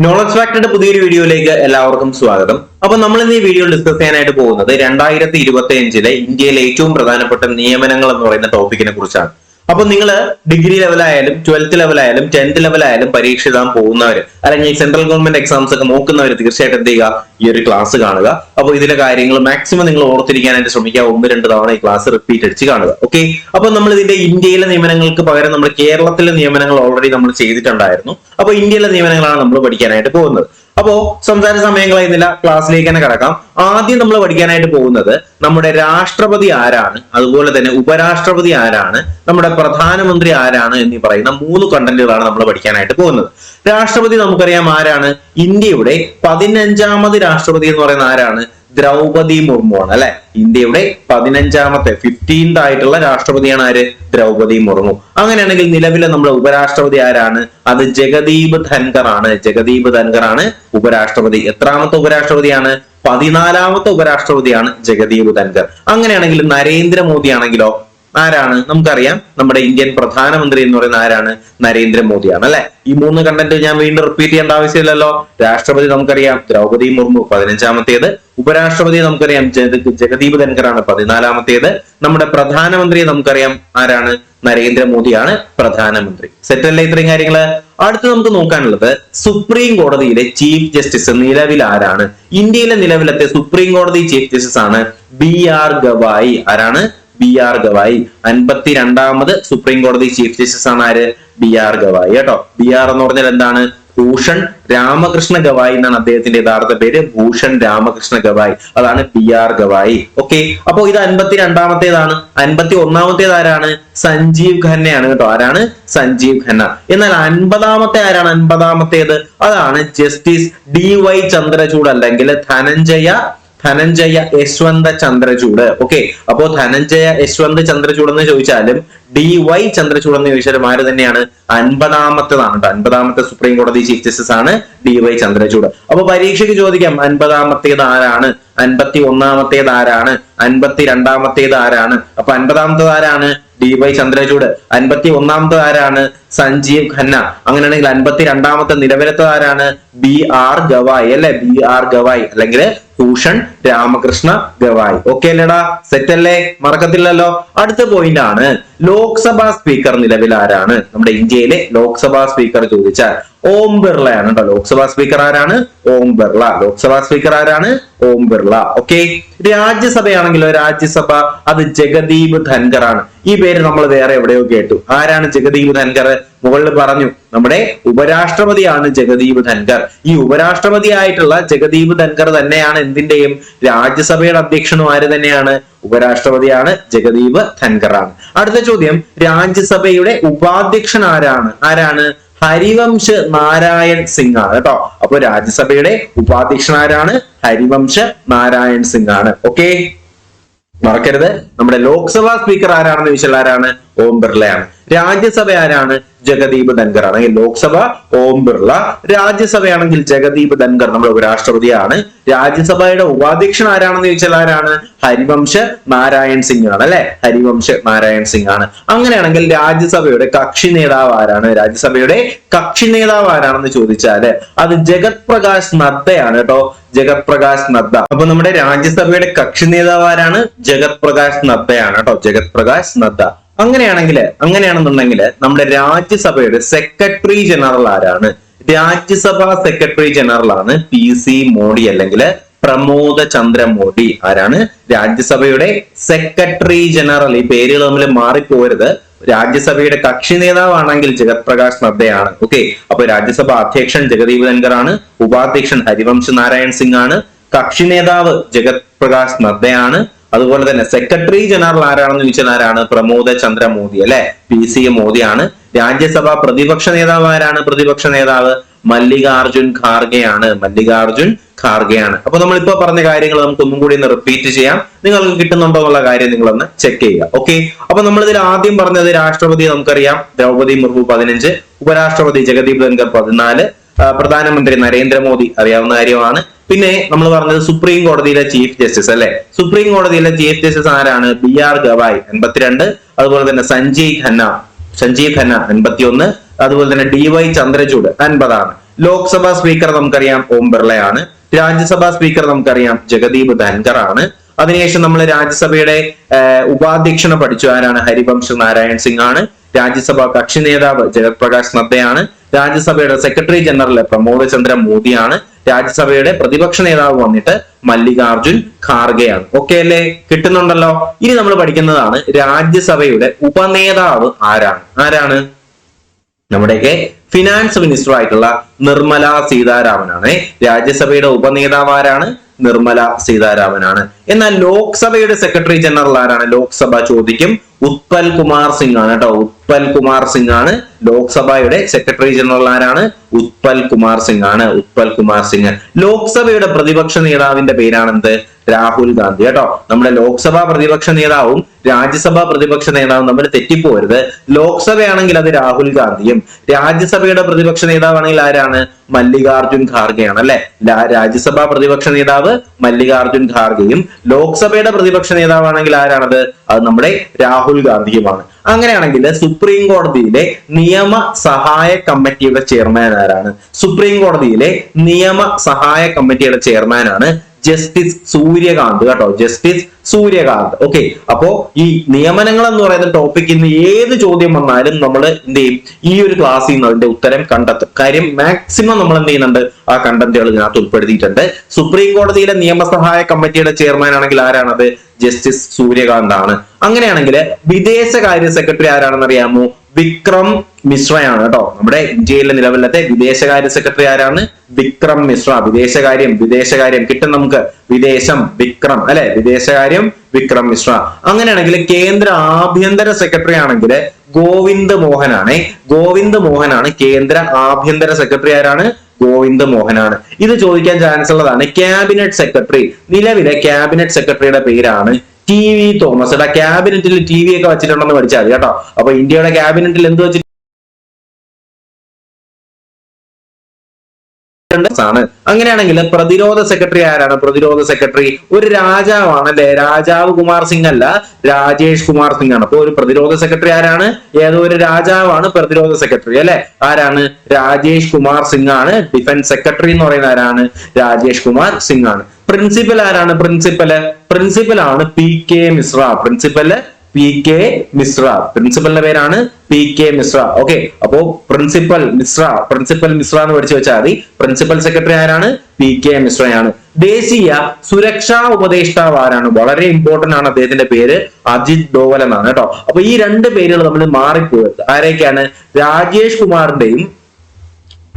Knowledge ഫാക്ടറിന്റെ പുതിയൊരു വീഡിയോയിലേക്ക് എല്ലാവർക്കും സ്വാഗതം. അപ്പൊ നമ്മൾ ഇന്ന് ഈ വീഡിയോ ഡിസ്കസ് ചെയ്യാനായിട്ട് പോകുന്നത് 2025 ഇന്ത്യയിലെ ഏറ്റവും പ്രധാനപ്പെട്ട നിയമനങ്ങൾ എന്ന് പറയുന്ന ടോപ്പിക്കിനെ കുറിച്ചാണ്. അപ്പൊ നിങ്ങൾ ഡിഗ്രി ലെവലായാലും 12th ലെവലായാലും 10th ലെവലായാലും പരീക്ഷ എഴുതാൻ പോകുന്നവർ അല്ലെങ്കിൽ സെൻട്രൽ ഗവൺമെന്റ് എക്സാംസ് ഒക്കെ നോക്കുന്നവർ തീർച്ചയായിട്ടും എന്ത് ചെയ്യുക, ഈ ഒരു ക്ലാസ് കാണുക. അപ്പോൾ ഇതിലെ കാര്യങ്ങൾ മാക്സിമം നിങ്ങൾ ഓർത്തിരിക്കാനായിട്ട് ശ്രമിക്കുക. 1-2 തവണ ഈ ക്ലാസ് റിപ്പീറ്റ് അടിച്ച് കാണുക. ഓക്കെ, അപ്പൊ നമ്മൾ ഇതിന്റെ ഇന്ത്യയിലെ നിയമനങ്ങൾക്ക് പകരം നമ്മൾ കേരളത്തിലെ നിയമനങ്ങൾ ഓൾറെഡി നമ്മൾ ചെയ്തിട്ടുണ്ടായിരുന്നു. അപ്പൊ ഇന്ത്യയിലെ നിയമനങ്ങളാണ് നമ്മൾ പഠിക്കാനായിട്ട് പോകുന്നത്. അപ്പോ സംസാര സമയം കളയുന്നില്ല, ക്ലാസ്സിലേക്ക് തന്നെ കിടക്കാം. ആദ്യം നമ്മൾ പഠിക്കാനായിട്ട് പോകുന്നത് നമ്മുടെ രാഷ്ട്രപതി ആരാണ്, അതുപോലെ തന്നെ ഉപരാഷ്ട്രപതി ആരാണ്, നമ്മുടെ പ്രധാനമന്ത്രി ആരാണ് എന്നീ പറയുന്ന 3 കണ്ടന്റുകളാണ് നമ്മൾ പഠിക്കാനായിട്ട് പോകുന്നത്. രാഷ്ട്രപതി നമുക്കറിയാം ആരാണ്. ഇന്ത്യയുടെ 15ാമത് രാഷ്ട്രപതി എന്ന് പറയുന്ന ആരാണ്? ദ്രൗപദി മുർമു ആണ് അല്ലെ. ഇന്ത്യയുടെ 15ാമത്തെ 15th ആയിട്ടുള്ള രാഷ്ട്രപതിയാണ് ആര്? ദ്രൗപദി മുർമു. അങ്ങനെയാണെങ്കിൽ നിലവിലെ നമ്മുടെ ഉപരാഷ്ട്രപതി ആരാണ്? അത് ജഗദീപ് ധൻകർ ആണ്. ജഗദീപ് ധൻകർ ആണ് ഉപരാഷ്ട്രപതി. എത്രാമത്തെ ഉപരാഷ്ട്രപതിയാണ്? 14ാമത്തെ ഉപരാഷ്ട്രപതിയാണ് ജഗദീപ് ധൻകർ. അങ്ങനെയാണെങ്കിൽ നരേന്ദ്രമോദി ആണെങ്കിലോ ആരാണ്? നമുക്കറിയാം നമ്മുടെ ഇന്ത്യൻ പ്രധാനമന്ത്രി എന്ന് പറയുന്ന ആരാണ്? നരേന്ദ്രമോദിയാണ് അല്ലെ. ഈ 3 കണ്ടന്റ് ഞാൻ വീണ്ടും റിപ്പീറ്റ് ചെയ്യേണ്ട ആവശ്യമില്ലല്ലോ. രാഷ്ട്രപതി നമുക്കറിയാം ദ്രൗപദി മുർമു 15ാമത്തേത്, ഉപരാഷ്ട്രപതി നമുക്കറിയാം ജഗദീപ് ധൻകറാണ് 14ാമത്തേത്, നമ്മുടെ പ്രധാനമന്ത്രി നമുക്കറിയാം ആരാണ്? നരേന്ദ്രമോദിയാണ് പ്രധാനമന്ത്രി. സെറ്റ് അല്ലേ ഇത്രയും കാര്യങ്ങള്? അടുത്ത് നമുക്ക് നോക്കാനുള്ളത് സുപ്രീം കോടതിയിലെ ചീഫ് ജസ്റ്റിസ് നിലവിൽ ആരാണ്? ഇന്ത്യയിലെ നിലവിലത്തെ സുപ്രീം കോടതി ചീഫ് ജസ്റ്റിസ് ആണ് BR ഗവായി. ആരാണ്? BR ഗവായി. 52ാമത് സുപ്രീം കോടതി ചീഫ് ജസ്റ്റിസ് ആണ് ആര്? BR ഗവായി കേട്ടോ. BR എന്ന് പറഞ്ഞാൽ എന്താണ്? ഭൂഷൺ രാമകൃഷ്ണ ഗവായി എന്നാണ് അദ്ദേഹത്തിന്റെ യഥാർത്ഥ പേര്. ഭൂഷൺ രാമകൃഷ്ണ ഗവായി, അതാണ് BR ഗവായി. ഓക്കെ, അപ്പോ ഇത് 52ാമത്തേതാണ്. 51ാമത്തേത് ആരാണ്? സഞ്ജീവ് ഖന്നയാണ് കേട്ടോ. ആരാണ്? സഞ്ജീവ് ഖന്ന. എന്നാൽ 50ാമത്തെ ആരാണ്? 50ാമത്തേത് അതാണ് ജസ്റ്റിസ് DY ചന്ദ്രചൂഡ് അല്ലെങ്കിൽ ധനഞ്ജയ യശ്വന്ത ചന്ദ്രചൂഡ്. ഓക്കെ, അപ്പോ ധനഞ്ജയ യശ്വന്ത് ചന്ദ്രചൂഡ് എന്ന് ചോദിച്ചാലും DY ചന്ദ്രചൂഡ് എന്ന് ചോദിച്ചാലും ആര് തന്നെയാണ്? 50ാമത്തേതാണ് കേട്ടോ. 50ാമത്തെ സുപ്രീം കോടതി ചീഫ് ജസ്റ്റിസ് ആണ് DY ചന്ദ്രചൂഡ്. അപ്പൊ പരീക്ഷയ്ക്ക് ചോദിക്കാം 50ാമത്തേത് ആരാണ്, 51ാമത്തേത് ആരാണ്, 52ാമത്തേത് ആരാണ്? അപ്പൊ 50ാമത്തേത് ആരാണ്? DY ചന്ദ്രചൂഡ്. 51ാമത്തേത് ആരാണ്? സഞ്ജീവ് ഖന്ന. അങ്ങനെയാണെങ്കിൽ 52ാമത്തെ നിലവിലത്തെ ആരാണ്? BR ഗവായി അല്ലെ. BR ഗവായി അല്ലെങ്കിൽ ഭൂഷൺ രാമകൃഷ്ണ ഗവായി. ഓക്കെ അല്ലേടാ? സെറ്റ് അല്ലേ? മറക്കത്തില്ലല്ലോ. അടുത്ത പോയിന്റ് ആണ് ലോക്സഭാ സ്പീക്കർ നിലവിൽ ആരാണ്? നമ്മുടെ ഇന്ത്യയിലെ ലോക്സഭാ സ്പീക്കർ ചോദിച്ചാൽ ഓം ബിർളയാണ് കേട്ടോ. ലോക്സഭാ സ്പീക്കർ ആരാണ്? ഓം ബിർള. ലോക്സഭാ സ്പീക്കർ ആരാണ്? ഓം ബിർള. ഓക്കെ, രാജ്യസഭയാണെങ്കിലോ രാജ്യസഭ അത് ജഗദീപ് ധൻകർ ആണ്. ഈ പേര് നമ്മൾ വേറെ എവിടെയോ കേട്ടു. ആരാണ് ജഗദീപ് ധൻകർ? മുകളിൽ പറഞ്ഞു നമ്മുടെ ഉപരാഷ്ട്രപതിയാണ് ജഗദീപ് ധൻകർ. ഈ ഉപരാഷ്ട്രപതി ആയിട്ടുള്ള ജഗദീപ് ധൻകർ തന്നെയാണ് എന്തിന്റെയും രാജ്യസഭയുടെ അധ്യക്ഷനും ആര് തന്നെയാണ്? ഉപരാഷ്ട്രപതിയാണ് ജഗദീപ് ധൻകർ ആണ്. അടുത്ത ചോദ്യം, രാജ്യസഭയുടെ ഉപാധ്യക്ഷൻ ആരാണ്? ഹരിവംശ് നാരായൺ സിംഗ് ആണ് കേട്ടോ. അപ്പൊ രാജ്യസഭയുടെ ഉപാധ്യക്ഷൻ ആരാണ്? ഹരിവംശ് നാരായൺ സിംഗ് ആണ്. ഓക്കെ, മറക്കരുത്. നമ്മുടെ ലോക്സഭാ സ്പീക്കർ ആരാണെന്ന് ചോദിച്ചാൽ ആരാണ്? ഓം ബിർളയാണ്. രാജ്യസഭ ആരാണ്? ജഗദീപ് ധൻകർ ആണെങ്കിൽ ലോക്സഭ ഓം ബിർള, രാജ്യസഭയാണെങ്കിൽ ജഗദീപ് ധൻകർ നമ്മുടെ ഉപരാഷ്ട്രപതിയാണ്. രാജ്യസഭയുടെ ഉപാധ്യക്ഷൻ ആരാണെന്ന് ചോദിച്ചാൽ ആരാണ്? ഹരിവംശ് നാരായൺ സിംഗ് ആണ് അല്ലെ. ഹരിവംശ് നാരായൺ സിംഗ് ആണ്. അങ്ങനെയാണെങ്കിൽ രാജ്യസഭയുടെ കക്ഷി നേതാവ് ആരാണ്? രാജ്യസഭയുടെ കക്ഷി നേതാവ് ആരാണെന്ന് ചോദിച്ചാല് അത് ജഗത് പ്രകാശ് നദ്ദയാണ് കേട്ടോ. ജഗത് പ്രകാശ് നദ്ദ. അപ്പൊ നമ്മുടെ രാജ്യസഭയുടെ കക്ഷി നേതാവ് ആരാണ്? ജഗത് പ്രകാശ് നദ്ദയാണ് കേട്ടോ. ജഗത് പ്രകാശ് നദ്ദ. അങ്ങനെയാണെന്നുണ്ടെങ്കിൽ നമ്മുടെ രാജ്യസഭയുടെ സെക്രട്ടറി ജനറൽ ആരാണ്? രാജ്യസഭാ സെക്രട്ടറി ജനറൽ ആണ് PC മോഡി അല്ലെങ്കിൽ പ്രമോദ ചന്ദ്ര മോഡി. ആരാണ്? രാജ്യസഭയുടെ സെക്രട്ടറി ജനറൽ. ഈ പേരുകൾ തമ്മിൽ മാറിപ്പോരുത്. രാജ്യസഭയുടെ കക്ഷി നേതാവാണെങ്കിൽ ജഗത് പ്രകാശ് നദ്ദയാണ്. ഓക്കെ, അപ്പൊ രാജ്യസഭ അധ്യക്ഷൻ ജഗദീപ് ധൻകർ ആണ്, ഉപാധ്യക്ഷൻ ഹരിവംശ് നാരായൺ സിംഗ് ആണ്, കക്ഷി നേതാവ് ജഗത് പ്രകാശ് നദ്ദയാണ്. അതുപോലെ തന്നെ സെക്രട്ടറി ജനറൽ ആരാണെന്ന് ചോദിച്ചാൽ ആരാണ്? പ്രമോദ ചന്ദ്ര മോദി അല്ലെ. PC മോദിയാണ്. രാജ്യസഭ പ്രതിപക്ഷ നേതാവ് ആരാണ്? പ്രതിപക്ഷ നേതാവ് മല്ലികാർജുൻ ഖാർഗെയാണ്. മല്ലികാർജുൻ ഖാർഗെയാണ്. അപ്പൊ നമ്മളിപ്പോ പറഞ്ഞ കാര്യങ്ങൾ നമുക്ക് ഒന്നും കൂടി ഒന്ന് റിപ്പീറ്റ് ചെയ്യാം. നിങ്ങൾക്ക് കിട്ടുന്നുണ്ടോ എന്നുള്ള കാര്യം നിങ്ങളൊന്ന് ചെക്ക് ചെയ്യുക. ഓക്കെ, അപ്പൊ നമ്മൾ ഇതിൽ ആദ്യം പറഞ്ഞത് രാഷ്ട്രപതി നമുക്കറിയാം ദ്രൗപദി മുർമു 15, ഉപരാഷ്ട്രപതി ജഗദീപ് ധൻകർ 14, പ്രധാനമന്ത്രി നരേന്ദ്രമോദി അറിയാവുന്ന കാര്യമാണ്. പിന്നെ നമ്മൾ പറഞ്ഞത് സുപ്രീം കോടതിയിലെ ചീഫ് ജസ്റ്റിസ് അല്ലെ. സുപ്രീം കോടതിയിലെ ചീഫ് ജസ്റ്റിസ് ആരാണ്? BR ഗവായി 52. അതുപോലെ തന്നെ സഞ്ജീവ് ഖന്ന 51, അതുപോലെ തന്നെ DY ചന്ദ്രചൂഡ് 50. ലോക്സഭാ സ്പീക്കർ നമുക്കറിയാം ഓം ബിർളയാണ്. രാജ്യസഭാ സ്പീക്കർ നമുക്കറിയാം ജഗദീപ് ധൻഖർ ആണ്. അതിനുശേഷം നമ്മൾ രാജ്യസഭയുടെ ഉപാധ്യക്ഷനെ പഠിച്ചു, ആരാണ്? ഹരിവംശ് നാരായൺ സിംഗ് ആണ്. രാജ്യസഭാ കക്ഷി നേതാവ് ജഗത് പ്രകാശ് നദ്ദയാണ്. രാജ്യസഭയുടെ സെക്രട്ടറി ജനറൽ പ്രമോദ് ചന്ദ്ര മോദിയാണ്. രാജ്യസഭയുടെ പ്രതിപക്ഷ നേതാവ് വന്നിട്ട് മല്ലികാർജുൻ ഖാർഗെയാണ്. ഓക്കെ അല്ലേ? കിട്ടുന്നുണ്ടല്ലോ. ഇനി നമ്മൾ പഠിക്കുന്നതാണ് രാജ്യസഭയുടെ ഉപനേതാവ് ആരാണ്? നമ്മുടെയൊക്കെ ഫിനാൻസ് മിനിസ്റ്റർ ആയിട്ടുള്ള നിർമ്മല സീതാരാമനാണ്. രാജ്യസഭയുടെ ഉപനേതാവ് ആരാണ്? നിർമ്മല സീതാരാമനാണ്. എന്നാൽ ലോക്സഭയുടെ സെക്രട്ടറി ജനറൽ ആരാണ്? ലോക്സഭ ചോദിക്കും. ഉത്പൽ കുമാർ സിംഗ് ആണ് കേട്ടോ. ഉത്പൽ കുമാർ സിംഗ് ആണ് ലോക്സഭയുടെ സെക്രട്ടറി ജനറൽ. ആരാണ്? ഉത്പൽ കുമാർ സിംഗ് ആണ്. ഉത്പൽ കുമാർ സിംഗ്. ലോക്സഭയുടെ പ്രതിപക്ഷ നേതാവിന്റെ പേരാണെന്ത്? രാഹുൽ ഗാന്ധി കേട്ടോ. നമ്മുടെ ലോക്സഭാ പ്രതിപക്ഷ നേതാവും രാജ്യസഭാ പ്രതിപക്ഷ നേതാവും തമ്മിൽ തെറ്റിപ്പോരുത്. ലോക്സഭയാണെങ്കിൽ അത് രാഹുൽ ഗാന്ധിയും രാജ്യസഭയുടെ പ്രതിപക്ഷ നേതാവാണെങ്കിൽ ആരാണ്? മല്ലികാർജുൻ ഖാർഗെയാണ് അല്ലെ. രാജ്യസഭാ പ്രതിപക്ഷ നേതാവ് മല്ലികാർജുൻ ഖാർഗെയും ലോക്സഭയുടെ പ്രതിപക്ഷ നേതാവാണെങ്കിൽ ആരാണത്? അത് നമ്മുടെ രാഹുൽ ഗാന്ധിയുമാണ്. അങ്ങനെയാണെങ്കിൽ സുപ്രീം കോടതിയിലെ നിയമ സഹായ കമ്മിറ്റിയുടെ ചെയർമാൻ ആരാണ്? സുപ്രീം കോടതിയിലെ നിയമ സഹായ കമ്മിറ്റിയുടെ ചെയർമാനാണ് ജസ്റ്റിസ് സൂര്യകാന്ത് കേട്ടോ. ജസ്റ്റിസ് സൂര്യകാന്ത്. ഓക്കെ. അപ്പോ ഈ നിയമനങ്ങൾ എന്ന് പറയുന്ന ടോപ്പിക്കിൽ നിന്ന് ഏത് ചോദ്യം വന്നാലും നമ്മൾ എന്ത് ചെയ്യും? ഈ ഒരു ക്ലാസ്സിൽ നിന്ന് അതിന്റെ ഉത്തരം കണ്ടെത്തും. കാര്യം മാക്സിമം നമ്മൾ എന്ത് ചെയ്യുന്നുണ്ട്? ആ കണ്ടന്റുകൾ ഇതിനകത്ത് ഉൾപ്പെടുത്തിയിട്ടുണ്ട്. സുപ്രീം കോടതിയിലെ നിയമസഹായ കമ്മിറ്റിയുടെ ചെയർമാൻ ആണെങ്കിൽ ആരാണത്? ജസ്റ്റിസ് സൂര്യകാന്ത് ആണ്. അങ്ങനെയാണെങ്കിൽ വിദേശകാര്യ സെക്രട്ടറി ആരാണെന്ന് അറിയാമോ? വിക്രം മിശ്രയാണ് കേട്ടോ. നമ്മുടെ ഇന്ത്യയിലെ നിലവിലത്തെ വിദേശകാര്യ സെക്രട്ടറി ആരാണ്? വിക്രം മിശ്ര. വിദേശകാര്യം കിട്ടും നമുക്ക്. വിദേശം വിക്രം അല്ലെ. വിദേശകാര്യം വിക്രം മിശ്ര. അങ്ങനെയാണെങ്കിൽ കേന്ദ്ര ആഭ്യന്തര സെക്രട്ടറി ആണെങ്കിൽ ഗോവിന്ദ് മോഹനാണ്. ഗോവിന്ദ് മോഹനാണ് കേന്ദ്ര ആഭ്യന്തര സെക്രട്ടറി. ആരാണ്? ഗോവിന്ദ് മോഹനാണ്. ഇത് ചോദിക്കാൻ ചാൻസ് ഉള്ളതാണ്. ക്യാബിനറ്റ് സെക്രട്ടറി, നിലവിലെ ക്യാബിനറ്റ് സെക്രട്ടറിയുടെ പേരാണ് TV തോമസ്. ക്യാബിനറ്റിൽ TV ഒക്കെ വെച്ചിട്ടുണ്ടെന്ന് പഠിച്ചാൽ മതി കേട്ടോ. അപ്പൊ ഇന്ത്യയുടെ ക്യാബിനറ്റിൽ എന്ത് വെച്ചിട്ട് ആണ്. അങ്ങനെയാണെങ്കിൽ പ്രതിരോധ സെക്രട്ടറി ആരാണ്? പ്രതിരോധ സെക്രട്ടറി ഒരു രാജാവാണ് അല്ലെ. രാജാവ് കുമാർ സിംഗ് അല്ല, രാജേഷ് കുമാർ സിംഗ് ആണ്. അപ്പൊ ഒരു പ്രതിരോധ സെക്രട്ടറി ആരാണ്? ഏതോ ഒരു രാജാവാണ് പ്രതിരോധ സെക്രട്ടറി അല്ലെ. ആരാണ്? രാജേഷ് കുമാർ സിംഗ് ആണ്. ഡിഫൻസ് സെക്രട്ടറി എന്ന് പറയുന്ന ആരാണ്? രാജേഷ് കുമാർ സിംഗ് ആണ്. പ്രിൻസിപ്പൽ ആരാണ്? പ്രിൻസിപ്പൽ ആണ് PK മിശ്ര. പ്രിൻസിപ്പലിന്റെ പേരാണ് PK മിശ്ര. ഓക്കെ. അപ്പോ പ്രിൻസിപ്പൽ മിശ്ര എന്ന് പഠിച്ചു വെച്ചാൽ മതി. പ്രിൻസിപ്പൽ സെക്രട്ടറി ആരാണ്? PK മിശ്രയാണ്. ദേശീയ സുരക്ഷാ ഉപദേഷ്ടാവ് ആരാണ്? വളരെ ഇമ്പോർട്ടന്റ് ആണ്. അദ്ദേഹത്തിന്റെ പേര് അജിത് ഡോവൽ എന്നാണ് കേട്ടോ. അപ്പൊ ഈ രണ്ട് പേരുകൾ നമ്മൾ മാറിപ്പോയത്. ആരൊക്കെയാണ്? രാജേഷ് കുമാറിന്റെയും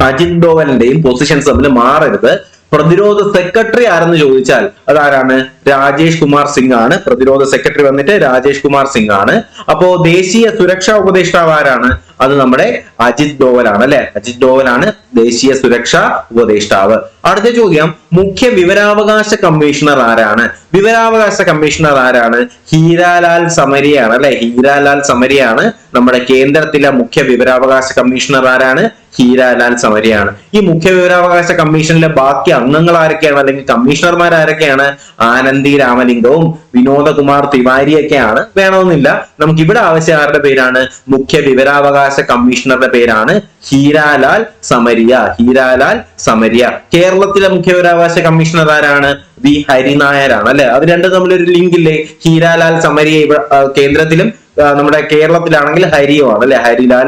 അജിത് ഡോവലിന്റെയും പൊസിഷൻസ് തമ്മിൽ മാറരുത്. പ്രതിരോധ സെക്രട്ടറി ആരെന്ന് ചോദിച്ചാൽ അതാരാണ്? രാജേഷ് കുമാർ സിംഗ് ആണ്. പ്രതിരോധ സെക്രട്ടറി വന്നിട്ട് രാജേഷ് കുമാർ സിംഗ് ആണ്. അപ്പോ ദേശീയ സുരക്ഷാ ഉപദേഷ്ടാവ് ആരാണ്? അത് നമ്മുടെ അജിത് ഡോവലാണ് അല്ലെ. അജിത് ഡോവലാണ് ദേശീയ സുരക്ഷാ ഉപദേഷ്ടാവ്. അടുത്ത ചോദ്യം, മുഖ്യ വിവരാവകാശ കമ്മീഷണർ ആരാണ്? വിവരാവകാശ കമ്മീഷണർ ആരാണ്? ഹീരാലാൽ സമരിയാണ് അല്ലെ. ഹീരാലാൽ സമരിയാണ് നമ്മുടെ കേന്ദ്രത്തിലെ മുഖ്യ വിവരാവകാശ കമ്മീഷണർ. ആരാണ്? ഹീരാലാൽ സമരിയാണ്. ഈ മുഖ്യ വിവരാവകാശ കമ്മീഷനിലെ ബാക്കി അംഗങ്ങൾ ആരൊക്കെയാണ് അല്ലെങ്കിൽ കമ്മീഷണർമാർ ആരൊക്കെയാണ്? ആനന്ദി രാമലിംഗവും വിനോദകുമാർ തിവാരിയൊക്കെയാണ്. വേണമെന്നില്ല. നമുക്ക് ഇവിടെ ആവശ്യം ആരുടെ പേരാണ്? മുഖ്യ വിവരാവകാശ കമ്മീഷണറുടെ പേരാണ് ഹീരാലാൽ സമരിയ. കേരളത്തിലെ മുഖ്യ വിവരാവകാശ കമ്മീഷണർ ആരാണ്? വി ഹരിനായരാണ് അല്ലെ. അത് രണ്ടും തമ്മിലൊരു ലിങ്ക് ഇല്ലേ? ഹീരാലാൽ സമരിയ കേന്ദ്രത്തിലും നമ്മുടെ കേരളത്തിലാണെങ്കിൽ ഹരിയുമാണ് അല്ലെ. ഹരിലാൽ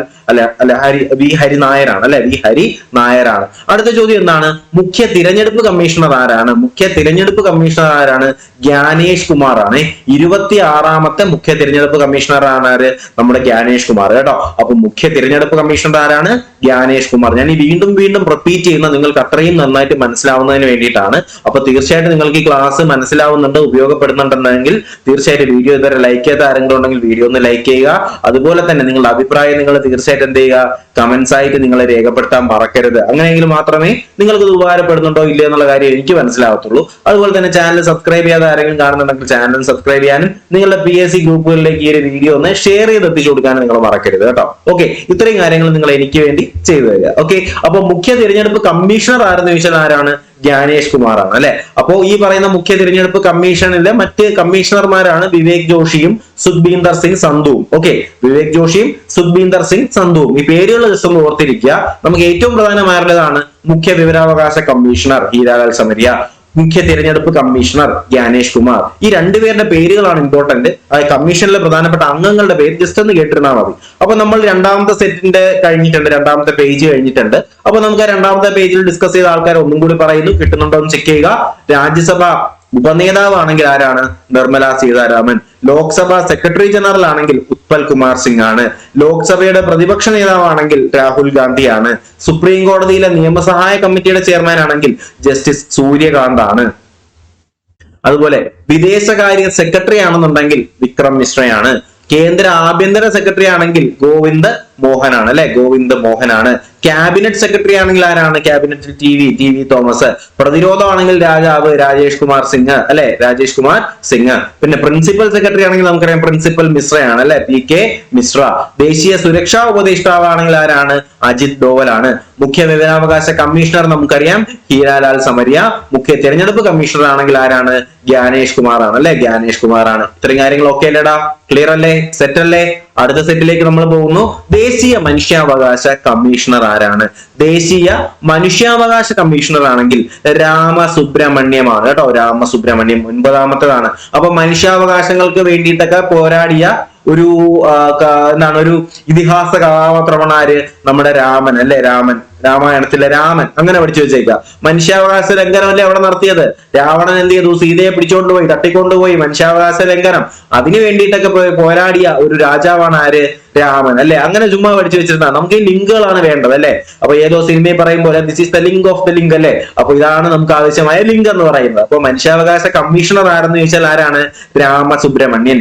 വി ഹരി നായരാണ് അല്ലെ. വി ഹരി നായരാണ്. അടുത്ത ചോദ്യം എന്താണ്? മുഖ്യ തിരഞ്ഞെടുപ്പ് കമ്മീഷണർ ആരാണ്? മുഖ്യ തിരഞ്ഞെടുപ്പ് കമ്മീഷണർ ആരാണ്? ജ്ഞാനേഷ് കുമാർ ആണ്. 26ാമത്തെ മുഖ്യ തിരഞ്ഞെടുപ്പ് കമ്മീഷണർ ആണ് ആര്? നമ്മുടെ ജ്ഞാനേഷ് കുമാർ കേട്ടോ. അപ്പൊ മുഖ്യ തിരഞ്ഞെടുപ്പ് കമ്മീഷണർ ആരാണ്? ജ്ഞാനേഷ് കുമാർ. ഞാൻ ഈ വീണ്ടും റിപ്പീറ്റ് ചെയ്യുന്ന നിങ്ങൾക്ക് അത്രയും നന്നായിട്ട് മനസ്സിലാവുന്നതിന് വേണ്ടിയിട്ടാണ്. അപ്പൊ തീർച്ചയായിട്ടും നിങ്ങൾക്ക് ഈ ക്ലാസ് മനസ്സിലാവുന്നുണ്ട്, ഉപയോഗപ്പെടുന്നുണ്ടെങ്കിൽ തീർച്ചയായിട്ടും വീഡിയോ ഇതുവരെ ലൈക്ക് ചെയ്ത ആരെങ്കിലും ഉണ്ടെങ്കിൽ വീഡിയോ ഒന്ന് ലൈക്ക് ചെയ്യുക. അതുപോലെ തന്നെ നിങ്ങളുടെ അഭിപ്രായം നിങ്ങൾ തീർച്ചയായിട്ടും എന്ത് ചെയ്യുക? കമന്റ്സ് ആയിട്ട് നിങ്ങൾ രേഖപ്പെടുത്താൻ മറക്കരുത്. അങ്ങനെയെങ്കിൽ മാത്രമേ നിങ്ങൾക്ക് ഇത് ഉപകാരപ്പെടുന്നുണ്ടോ ഇല്ല എന്നുള്ള കാര്യം എനിക്ക് മനസ്സിലാവത്തുള്ളൂ. അതുപോലെ തന്നെ ചാനൽ സബ്സ്ക്രൈബ് ചെയ്യാതെ ആരെങ്കിലും കാണുന്നുണ്ടെങ്കിൽ ചാനൽ സബ്സ്ക്രൈബ് ചെയ്യാനും നിങ്ങളുടെ PSC ഗ്രൂപ്പുകളിലേക്ക് ഈ ഒരു വീഡിയോ ഒന്ന് ഷെയർ ചെയ്ത് എത്തിച്ചു കൊടുക്കാനും നിങ്ങൾ മറക്കരുത് കേട്ടോ. ഓക്കെ. ഇത്രയും കാര്യങ്ങൾ നിങ്ങൾ എനിക്ക് വേണ്ടി ചെയ്തു തരിക. ഓക്കെ. അപ്പൊ മുഖ്യ തിരഞ്ഞെടുപ്പ് കമ്മീഷണർ ആരെന്ന് ചോദിച്ചാൽ ആരാണ്? ജ്ഞാനേഷ് കുമാറാണ് അല്ലെ. അപ്പോ ഈ പറയുന്ന മുഖ്യ തിരഞ്ഞെടുപ്പ് കമ്മീഷനിലെ മറ്റ് കമ്മീഷണർമാരാണ് വിവേക് ജോഷിയും സുഖ്ബീന്ദർ സിംഗ് സന്ധുവും. ഓക്കെ, വിവേക് ജോഷിയും സുഖ്ബീന്ദർ സിംഗ് സന്ധുവും. ഈ പേരുകൾ ജസ്റ്റ് ഒന്ന് ഓർത്തിരിക്കുക. നമുക്ക് ഏറ്റവും പ്രധാനമായിട്ടുള്ളതാണ് മുഖ്യ വിവരാവകാശ കമ്മീഷണർ ഹീരാലാൽ സമരിയ, മുഖ്യ തിരഞ്ഞെടുപ്പ് കമ്മീഷണർ ജ്ഞാനേഷ് കുമാർ. ഈ രണ്ടുപേരുടെ പേരുകളാണ് ഇമ്പോർട്ടന്റ്. കമ്മീഷനിലെ പ്രധാനപ്പെട്ട അംഗങ്ങളുടെ പേര് ജസ്റ്റ് ഒന്ന് കേട്ടിരുന്നാൽ മതി. അപ്പൊ നമ്മൾ രണ്ടാമത്തെ സെറ്റിന്റെ കഴിഞ്ഞിട്ടുണ്ട്, രണ്ടാമത്തെ പേജ് കഴിഞ്ഞിട്ടുണ്ട്. അപ്പൊ നമുക്ക് രണ്ടാമത്തെ പേജിൽ ഡിസ്കസ് ചെയ്ത ആൾക്കാർ ഒന്നും കൂടി പറയുന്നു, കിട്ടുന്നുണ്ടോ എന്ന് ചെക്ക് ചെയ്യുക. രാജ്യസഭ ഉപനേതാവാണെങ്കിൽ ആരാണ്? നിർമ്മല സീതാരാമൻ. ലോക്സഭ സെക്രട്ടറി ജനറൽ ആണെങ്കിൽ ഉത്പൽ കുമാർ സിംഗ് ആണ്. ലോക്സഭയുടെ പ്രതിപക്ഷ നേതാവാണെങ്കിൽ രാഹുൽ ഗാന്ധി ആണ്. സുപ്രീം കോടതിയിലെ നിയമസഹായ കമ്മിറ്റിയുടെ ചെയർമാൻ ആണെങ്കിൽ ജസ്റ്റിസ് സൂര്യകാന്ത് ആണ്. അതുപോലെ വിദേശകാര്യ സെക്രട്ടറി ആണെന്നുണ്ടെങ്കിൽ വിക്രം മിശ്രയാണ്. കേന്ദ്ര ആഭ്യന്തര സെക്രട്ടറി ആണെങ്കിൽ ഗോവിന്ദ് മോഹനാണ് അല്ലെ, ഗോവിന്ദ് മോഹനാണ്. ക്യാബിനറ്റ് സെക്രട്ടറി ആണെങ്കിൽ ആരാണ്? ക്യാബിനറ്റിൽ ടി വി തോമസ്. പ്രതിരോധമാണെങ്കിൽ രാജാവ് രാജേഷ് കുമാർ സിംഗ് അല്ലെ, രാജേഷ് കുമാർ സിംഗ്. പിന്നെ പ്രിൻസിപ്പൽ സെക്രട്ടറി ആണെങ്കിൽ നമുക്കറിയാം പ്രിൻസിപ്പൽ മിശ്രയാണ് അല്ലെ, PK മിശ്ര. ദേശീയ സുരക്ഷാ ഉപദേഷ്ടാവാണെങ്കിൽ ആരാണ്? അജിത് ഡോവലാണ്. മുഖ്യ വിവരാവകാശ കമ്മീഷണർ നമുക്കറിയാം ഹീരാലാൽ സമരിയ. മുഖ്യ തെരഞ്ഞെടുപ്പ് കമ്മീഷണർ ആണെങ്കിൽ ആരാണ്? ജ്ഞാനേഷ് കുമാർ ആണ് അല്ലെ, ജ്ഞാനേഷ് കുമാർ ആണ്. ഇത്രയും കാര്യങ്ങൾ ഓക്കെ അല്ലേടാ? ക്ലിയർ അല്ലേ? സെറ്റ് അല്ലേ? അടുത്ത സെറ്റിലേക്ക് നമ്മൾ പോകുന്നു. ദേശീയ മനുഷ്യാവകാശ കമ്മീഷണർ ആരാണ്? ദേശീയ മനുഷ്യാവകാശ കമ്മീഷണർ ആണെങ്കിൽ രാമസുബ്രഹ്മണ്യമാണ് കേട്ടോ, രാമസുബ്രഹ്മണ്യം 9ാമത്തേതാണ്. അപ്പൊ മനുഷ്യാവകാശങ്ങൾക്ക് വേണ്ടിയിട്ടൊക്കെ പോരാടിയ ഒരു എന്താണ്, ഒരു ഇതിഹാസ കഥാപാത്രമാണ് ആര്? നമ്മുടെ രാമൻ അല്ലെ, രാമായണത്തിലെ രാമൻ. അങ്ങനെ പഠിച്ചു വെച്ചേക്കുക. മനുഷ്യാവകാശ ലംഘനമല്ലേ അവിടെ നടത്തിയത്? രാവണൻ എന്ത് ചെയ്തു? സീതയെ പിടിച്ചോണ്ടുപോയി, തട്ടിക്കൊണ്ടുപോയി. മനുഷ്യാവകാശ ലംഘനം, അതിനു വേണ്ടിയിട്ടൊക്കെ പോരാടിയ ഒരു രാജാവാണ് ആര്? രാമൻ അല്ലെ. അങ്ങനെ ചുമ്മാ പഠിച്ചു വെച്ചിരുന്ന നമുക്ക് ഈ ലിങ്കുകളാണ് വേണ്ടത് അല്ലെ. അപ്പൊ ഏതോ സിനിമയിൽ പറയും പോലെ this is the link of the link അല്ലെ. അപ്പൊ ഇതാണ് നമുക്ക് ആവശ്യമായ ലിങ്ക് എന്ന് പറയുന്നത്. അപ്പൊ മനുഷ്യാവകാശ കമ്മീഷണർ ആരെന്ന് ചോദിച്ചാൽ ആരാണ്? രാമസുബ്രഹ്മണ്യൻ.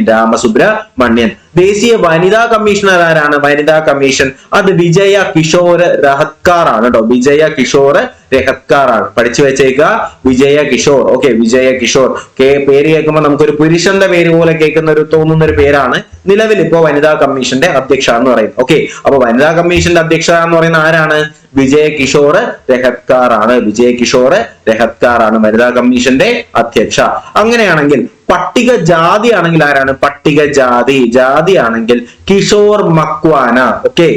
ദേശീയ വനിതാ കമ്മീഷണർ ആരാണ്? വനിതാ കമ്മീഷൻ അത് വിജയ കിഷോർ രഹത്കാർ ആണ് കേട്ടോ, വിജയ കിഷോർ രഹത്കാർ ആണ്. പഠിച്ചു വെച്ചേക്കുക, വിജയ കിഷോർ. ഓക്കെ, വിജയ കിഷോർ. പേര് കേൾക്കുമ്പോൾ നമുക്കൊരു പുരുഷന്റെ പേര് പോലെ തോന്നുന്ന ഒരു പേരാണ്. നിലവിൽ ഇപ്പോ വനിതാ കമ്മീഷന്റെ അധ്യക്ഷ എന്ന് പറയുന്നത്. ഓക്കെ, അപ്പൊ വനിതാ കമ്മീഷന്റെ അധ്യക്ഷ എന്ന് പറയുന്ന ആരാണ്? വിജയ കിഷോർ രഹത്കാർ ആണ്. വിജയ കിഷോർ രഹത്കാർ ആണ് വനിതാ കമ്മീഷന്റെ അധ്യക്ഷ. അങ്ങനെയാണെങ്കിൽ പട്ടിക ജാതി ആണെങ്കിൽ ആരാണ്? പട്ടിക ജാതി ആണെങ്കിൽ കിഷോർ മക്വാന. ഓക്കെ,